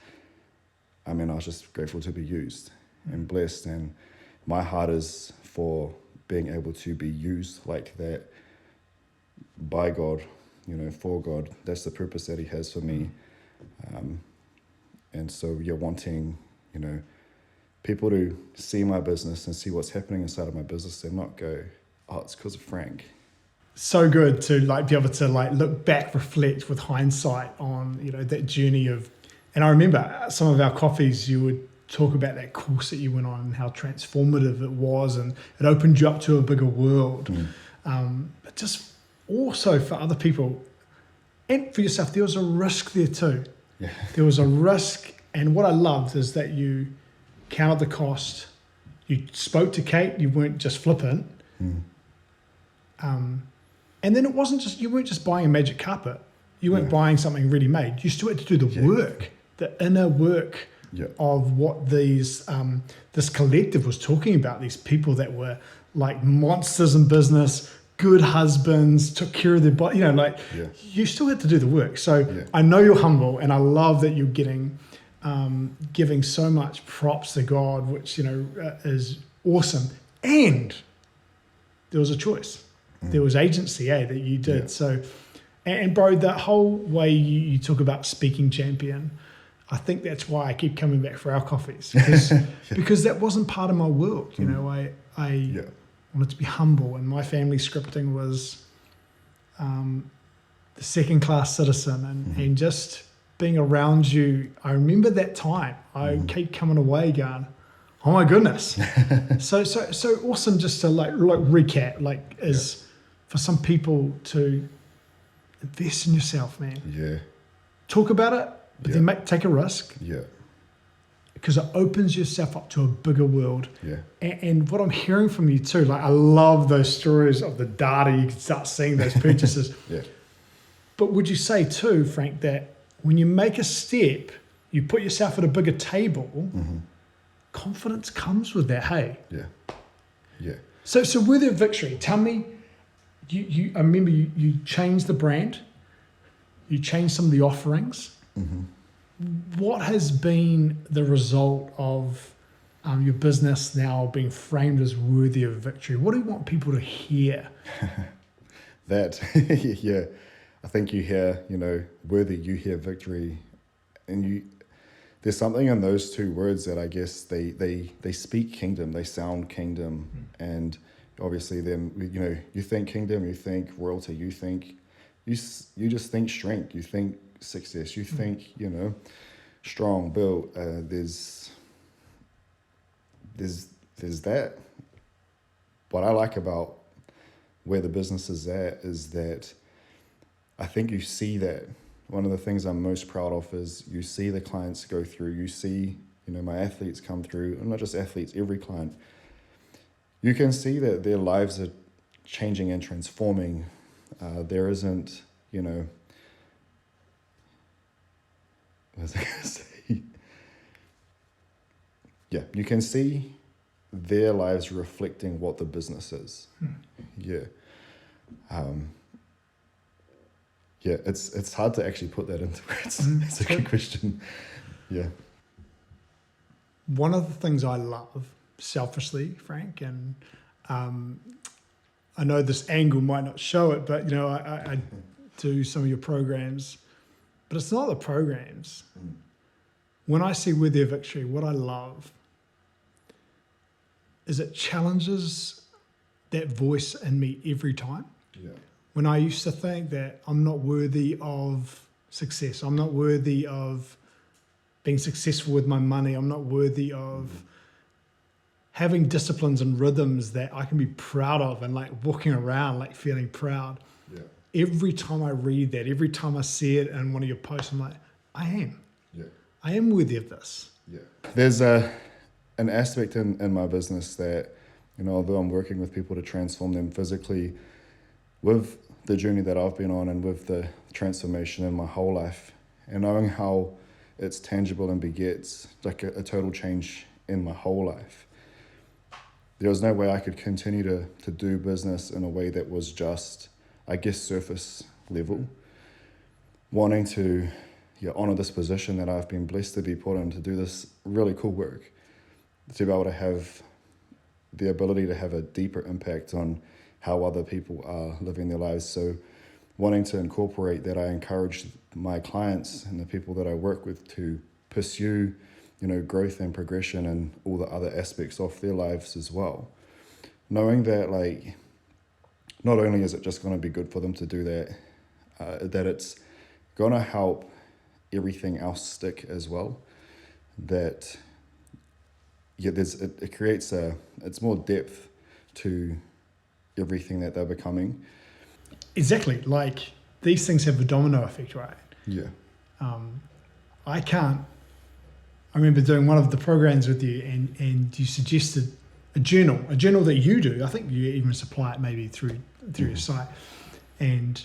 I mean, I was just grateful to be used and blessed. And my heart is for being able to be used like that by God, you know, for God. That's the purpose that he has for me. And so you're wanting, you know, people to see my business and see what's happening inside of my business and not go, oh, it's because of Frank. so good to like be able to like look back, reflect with hindsight on, you know, that journey of, and I remember some of our coffees, you would talk about that course that you went on and how transformative it was, and it opened you up to a bigger world. But just also for other people and for yourself, there was a risk there too. Yeah. There was a risk, and what I loved is that you counted the cost, you spoke to Kate, you weren't just flippant. And then it wasn't just, you weren't just buying a magic carpet. You weren't buying something ready made. You still had to do the work, the inner work of what these this collective was talking about. These people that were like monsters in business, good husbands, took care of their body. You know, like you still had to do the work. So I know you're humble, and I love that you're getting giving so much props to God, which, you know, is awesome. And there was a choice. There was agency, that you did. Yeah. So, and bro, that whole way you talk about speaking champion, I think that's why I keep coming back for our coffees, because that wasn't part of my world. You know, I wanted to be humble, and my family scripting was the second class citizen, and just being around you. I remember that time. I keep coming away going, oh my goodness. so awesome just to like recap, like for some people to invest in yourself, man. Yeah. Talk about it, but then take a risk. Yeah. Because it opens yourself up to a bigger world. Yeah. And what I'm hearing from you too, like I love those stories of the data, you can start seeing those purchases. But would you say too, Frank, that when you make a step, you put yourself at a bigger table, confidence comes with that, hey? Yeah. Yeah. So Worthy of Victory, tell me, I remember you changed the brand, you changed some of the offerings. What has been the result of your business now being framed as Worthy of Victory? What do you want people to hear? That, I think you hear, you know, worthy, you hear victory, and there's something in those two words that I guess they speak kingdom, they sound kingdom, and obviously then, you know, you think kingdom, you think royalty, you just think strength, you think success, you think, you know, strong, built. There's that. What I like about where the business is at is that I think you see that. One of the things I'm most proud of is you see the clients go through, you see, you know, my athletes come through, and not just athletes, every client. You can see that their lives are changing and transforming. There isn't, you know, what was I going to say? Yeah, you can see their lives reflecting what the business is. Yeah. Yeah, it's hard to actually put that into words. It's a good question. Yeah. One of the things I love, selfishly, Frank, and I know this angle might not show it, but, you know, I do some of your programs, but it's not the programs. When I see Worthy of Victory, what I love is it challenges that voice in me every time. Yeah. When I used to think that I'm not worthy of success, I'm not worthy of being successful with my money, I'm not worthy of having disciplines and rhythms that I can be proud of, and like walking around like feeling proud. Yeah. Every time I read that, every time I see it in one of your posts, I'm like, I am worthy of this. Yeah. There's an aspect in my business that, you know, although I'm working with people to transform them physically, with the journey that I've been on and with the transformation in my whole life, and knowing how it's tangible and begets like a total change in my whole life, there was no way I could continue to do business in a way that was just, I guess, surface level. Wanting to honor this position that I've been blessed to be put in, to do this really cool work, to be able to have the ability to have a deeper impact on how other people are living their lives. So wanting to incorporate that, I encourage my clients and the people that I work with to pursue, you know, growth and progression and all the other aspects of their lives as well. Knowing that, like, not only is it just going to be good for them to do that, that it's going to help everything else stick as well. That it creates it's more depth to everything that they're becoming. Exactly. Like these things have a domino effect, right? Yeah. I remember doing one of the programs with you, and you suggested a journal that you do. I think you even supply it maybe through your site. And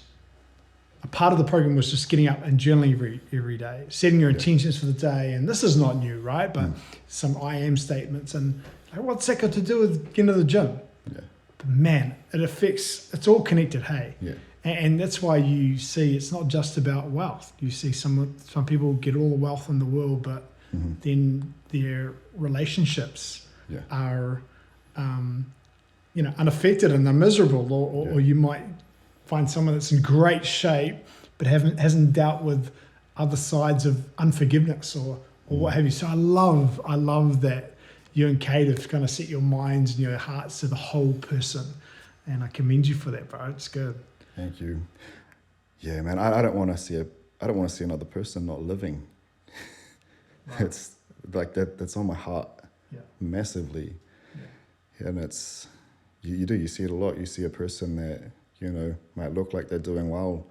a part of the program was just getting up and journaling every day, setting your intentions for the day. And this is not new, right? But some I am statements, and like, what's that got to do with getting to the gym? Yeah. But man, it's all connected, hey? Yeah. And that's why you see it's not just about wealth. You see some people get all the wealth in the world, but then their relationships are, unaffected, and they're miserable. Or you might find someone that's in great shape, but hasn't dealt with other sides of unforgiveness or what have you. So I love that you and Kate have kind of set your minds and your hearts to the whole person, and I commend you for that, bro. It's good. Thank you. Yeah, man. I don't want to see another person not living. Right. It's like that. That's on my heart, massively. Yeah. And it's you see it a lot. You see a person that might look like they're doing well,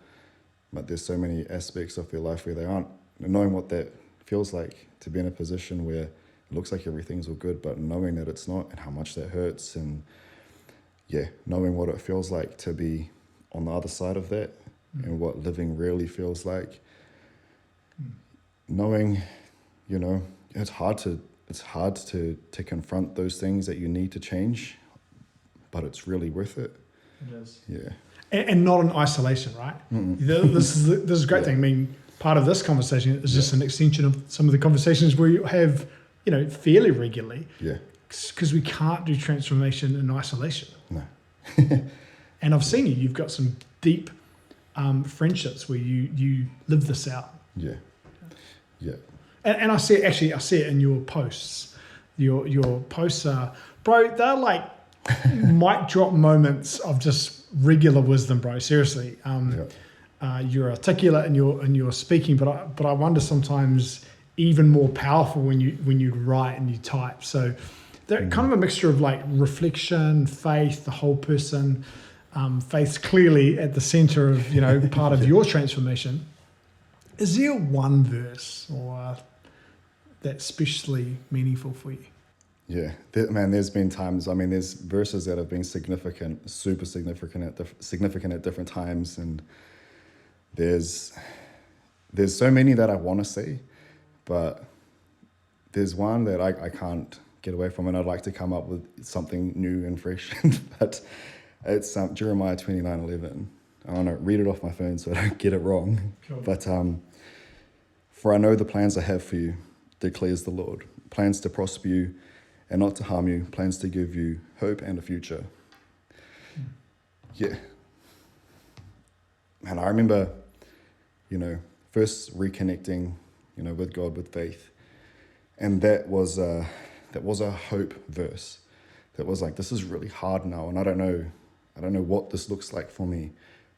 but there's so many aspects of their life where they aren't. And knowing what that feels like to be in a position where it looks like everything's all good, but knowing that it's not, and how much that hurts, and knowing what it feels like to be on the other side of that, and what living really feels like. Knowing, it's hard to confront those things that you need to change, but it's really worth it. It is. Yeah. And not in isolation, right? This is a great thing. I mean, part of this conversation is just an extension of some of the conversations we have, fairly regularly. Yeah. Because we can't do transformation in isolation. No. And I've seen you've got some deep friendships where you live this out. Yeah. Yeah. And I see it in your posts. Your posts are, bro, they're like mic drop moments of just regular wisdom, bro. Seriously. You're articulate in your speaking, but I wonder sometimes even more powerful when you write and you type. So they're kind of a mixture of like reflection, faith, the whole person. Faith's clearly at the center of part of your transformation. Is there one verse or that's especially meaningful for you? Yeah, there's been times. I mean, there's verses that have been significant, super significant at different times, and there's so many that I want to say, but there's one that I can't get away from, and I'd like to come up with something new and fresh. But it's Jeremiah 29:11. I want to read it off my phone so I don't get it wrong. Sure. But for I know the plans I have for you, declares the Lord, plans to prosper you and not to harm you, plans to give you hope and a future. Yeah. Man, I remember, first reconnecting, with God, with faith. And that was a hope verse. That was like, this is really hard now, and I don't know what this looks like for me.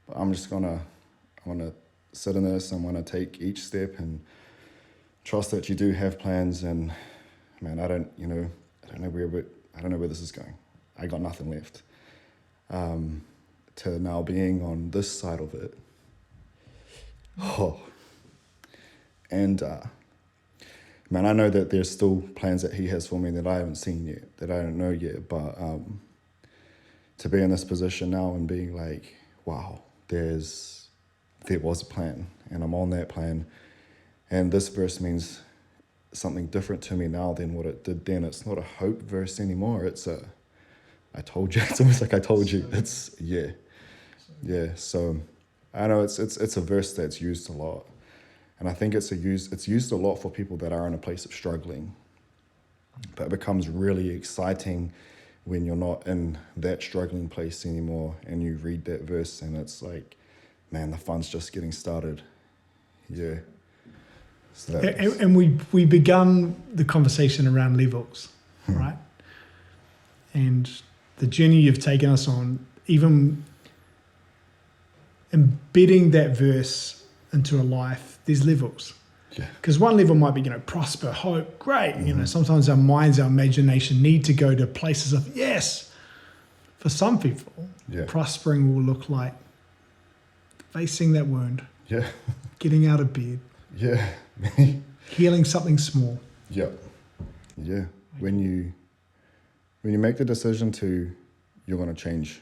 But I'm gonna sit in this, I'm gonna take each step and trust that you do have plans. And man, I don't know where this is going. I got nothing left. To now being on this side of it. And man, I know that there's still plans that he has for me that I haven't seen yet, that I don't know yet. But to be in this position now and being like, wow, there was a plan, and I'm on that plan. And this verse means something different to me now than what it did then. It's not a hope verse anymore. It's I told you. It's almost like I told you. It's yeah. So I know it's a verse that's used a lot, and I think it's used a lot for people that are in a place of struggling. But it becomes really exciting when you're not in that struggling place anymore, and you read that verse, and it's like, man, the fun's just getting started. Yeah. So and we begun the conversation around levels, right? And the journey you've taken us on, even embedding that verse into a life, there's levels. Yeah. Because one level might be, prosper, hope, great. Sometimes our minds, our imagination need to go to places of yes. For some people, prospering will look like facing that wound, getting out of bed, healing something small. Yeah. When you make the decision you're going to change,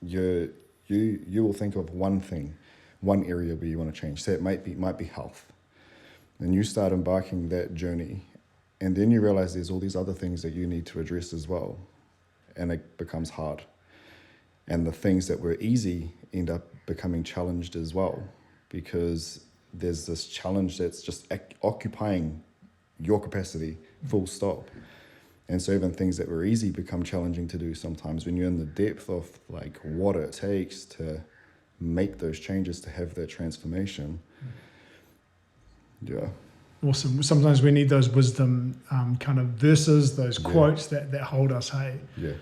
you will think of one thing, one area where you want to change. Say it might be health. And you start embarking that journey, and then you realize there's all these other things that you need to address as well, and it becomes hard. And the things that were easy end up becoming challenged as well, because there's this challenge that's just occupying your capacity, full stop. And so even things that were easy become challenging to do sometimes when you're in the depth of like what it takes to make those changes, to have that transformation. Yeah. Awesome. Sometimes we need those wisdom kind of verses, those quotes that hold us, hey? Yeah.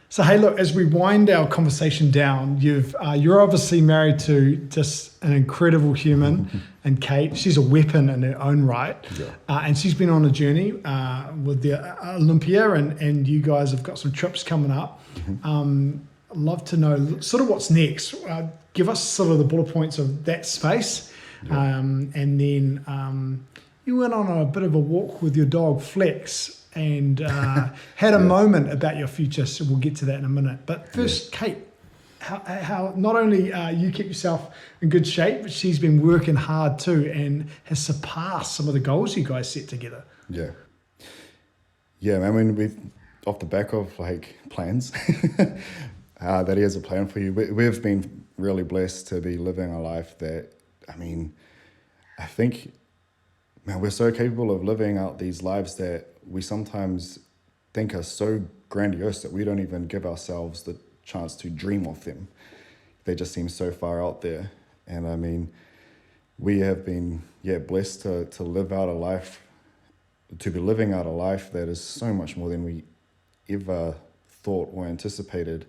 So, hey, look, as we wind our conversation down, you're obviously married to just an incredible human, and Kate, she's a weapon in her own right. Yeah. And she's been on a journey with the Olympia, and you guys have got some trips coming up. I'd love to know sort of what's next. Give us sort of the bullet points of that space. Yeah. And then you went on a bit of a walk with your dog, Flex, and had a moment about your future, so we'll get to that in a minute. But first, Kate, how not only you keep yourself in good shape, but she's been working hard too and has surpassed some of the goals you guys set together. Yeah. Yeah, I mean, we've, off the back of like plans, that he has a plan for you. We've been really blessed to be living a life that, I mean, I think, man, we're so capable of living out these lives that we sometimes think are so grandiose that we don't even give ourselves the chance to dream of them. They just seem so far out there. And I mean, we have been, blessed to live out a life, to be living out a life that is so much more than we ever thought or anticipated.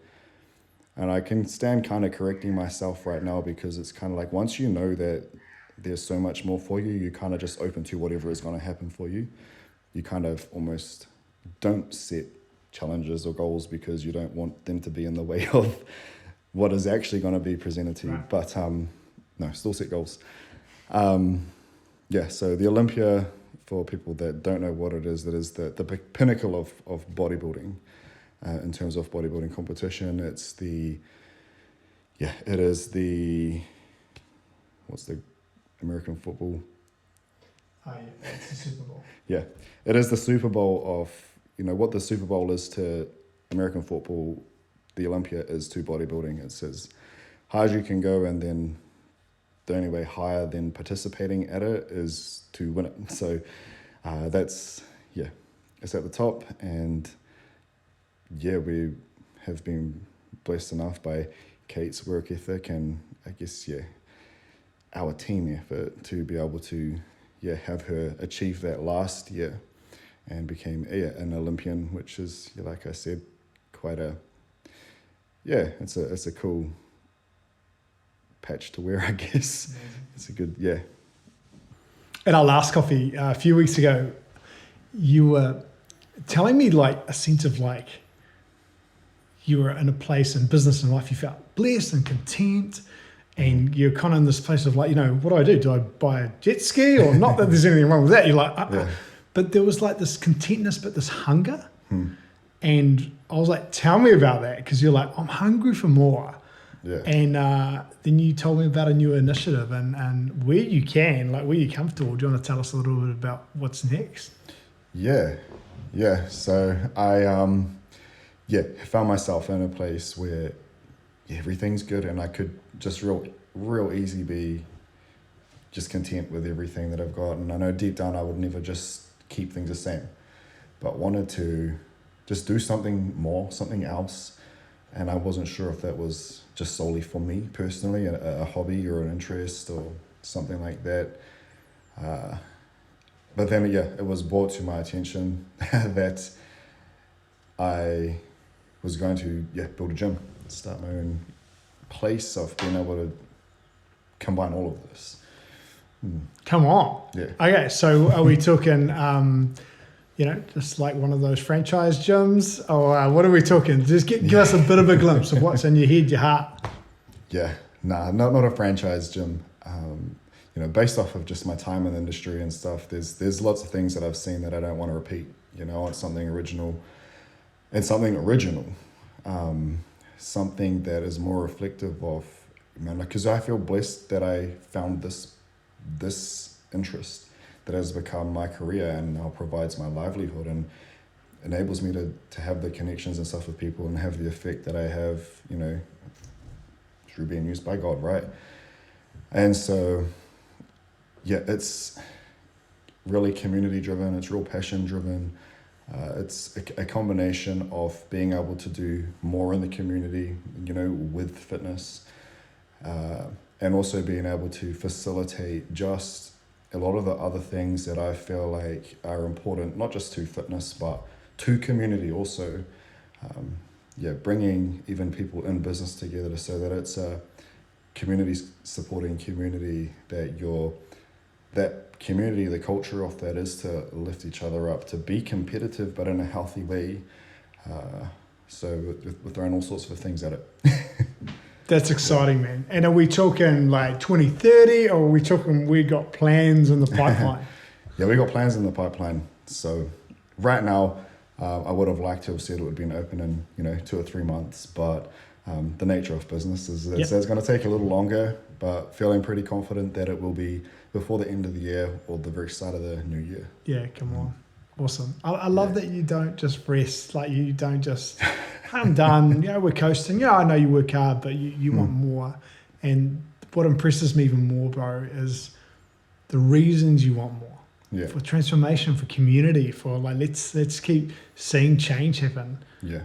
And I can stand kind of correcting myself right now, because it's kind of like once you know that there's so much more for you, you kind of just open to whatever is going to happen for you. You kind of almost don't set challenges or goals because you don't want them to be in the way of what is actually going to be presented to you. Right. But no, still set goals. So the Olympia, for people that don't know what it is, that is the pinnacle of bodybuilding. In terms of bodybuilding competition, it is the, what's the American football? It's the Super Bowl. Yeah, it is the Super Bowl of, what the Super Bowl is to American football, the Olympia is to bodybuilding. It's as high as you can go, and then the only way higher than participating at it is to win it. So it's at the top, and we have been blessed enough by Kate's work ethic and I guess, our team effort to be able to, have her achieve that last year and became an Olympian, which is, like I said, quite it's a cool patch to wear, I guess. Amazing. It's a good, At our last coffee a few weeks ago, you were telling me like a sense of like, you were in a place in business and life, you felt blessed and content, and you're kind of in this place of like, what do I do? Do I buy a jet ski? Or not that there's anything wrong with that. You're like, But there was like this contentness, but this hunger. And I was like, tell me about that, because you're like, I'm hungry for more. Yeah. And then you told me about a new initiative and where you can, like where you're comfortable. Do you want to tell us a little bit about what's next? Yeah. So I found myself in a place where everything's good, and I could just real easy be just content with everything that I've got. And I know deep down I would never just keep things the same, but wanted to just do something more, something else. And I wasn't sure if that was just solely for me personally, a hobby or an interest or something like that. But then, it was brought to my attention that I was going to build a gym, start my own place of being able to combine all of this. Come on. Yeah. Okay, so are we talking, just like one of those franchise gyms, or what are we talking? Just give us a bit of a glimpse of what's in your head, your heart. Yeah, not a franchise gym. Based off of just my time in the industry and stuff, there's lots of things that I've seen that I don't want to repeat. I want something original, and something original, something that is more reflective of, because I feel blessed that I found this interest that has become my career and now provides my livelihood and enables me to have the connections and stuff with people and have the effect that I have, through being used by God, right? And so, yeah, it's really community driven, it's real passion driven. It's a combination of being able to do more in the community, with fitness, and also being able to facilitate just a lot of the other things that I feel like are important, not just to fitness, but to community also. Bringing even people in business together so that it's a community supporting community, that community, the culture of that is to lift each other up, to be competitive, but in a healthy way. So we're throwing all sorts of things at it. That's exciting, man. And are we talking like 2030, or are we talking we got plans in the pipeline? Yeah, we got plans in the pipeline. So right now, I would have liked to have said it would have been open in 2 or 3 months, but the nature of business is that it's going to take a little longer, but feeling pretty confident that it will be before the end of the year or the very start of the new year. Yeah, come on. Awesome. I love that you don't just rest, like you don't just, I'm done, we're coasting. I know you work hard, but you want more. And what impresses me even more, bro, is the reasons you want more. Yeah. For transformation, for community, for like, let's keep seeing change happen. Yeah.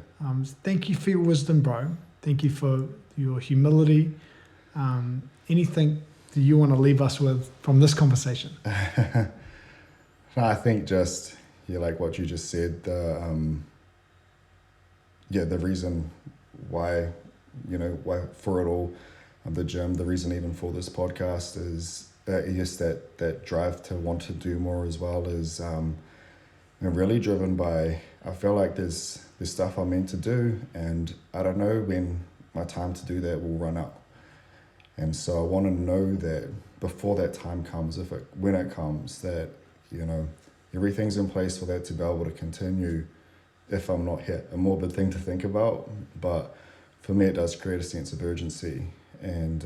Thank you for your wisdom, bro. Thank you for your humility. Anything that you want to leave us with from this conversation? No, I think just, like what you just said, the reason why, why for it all, the gym, the reason even for this podcast is, yes, that drive to want to do more as well is really driven by, I feel like there's stuff I'm meant to do, and I don't know when my time to do that will run out. And so I want to know that before that time comes, when it comes, that, everything's in place for that to be able to continue if I'm not hit. A morbid thing to think about, but for me it does create a sense of urgency. And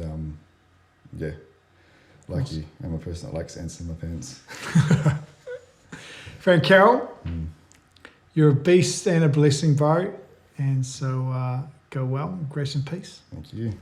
lucky I'm a person that likes ants in my pants. Friend Carroll, you're a beast and a blessing, bro. And so go well, grace and peace. Thank you.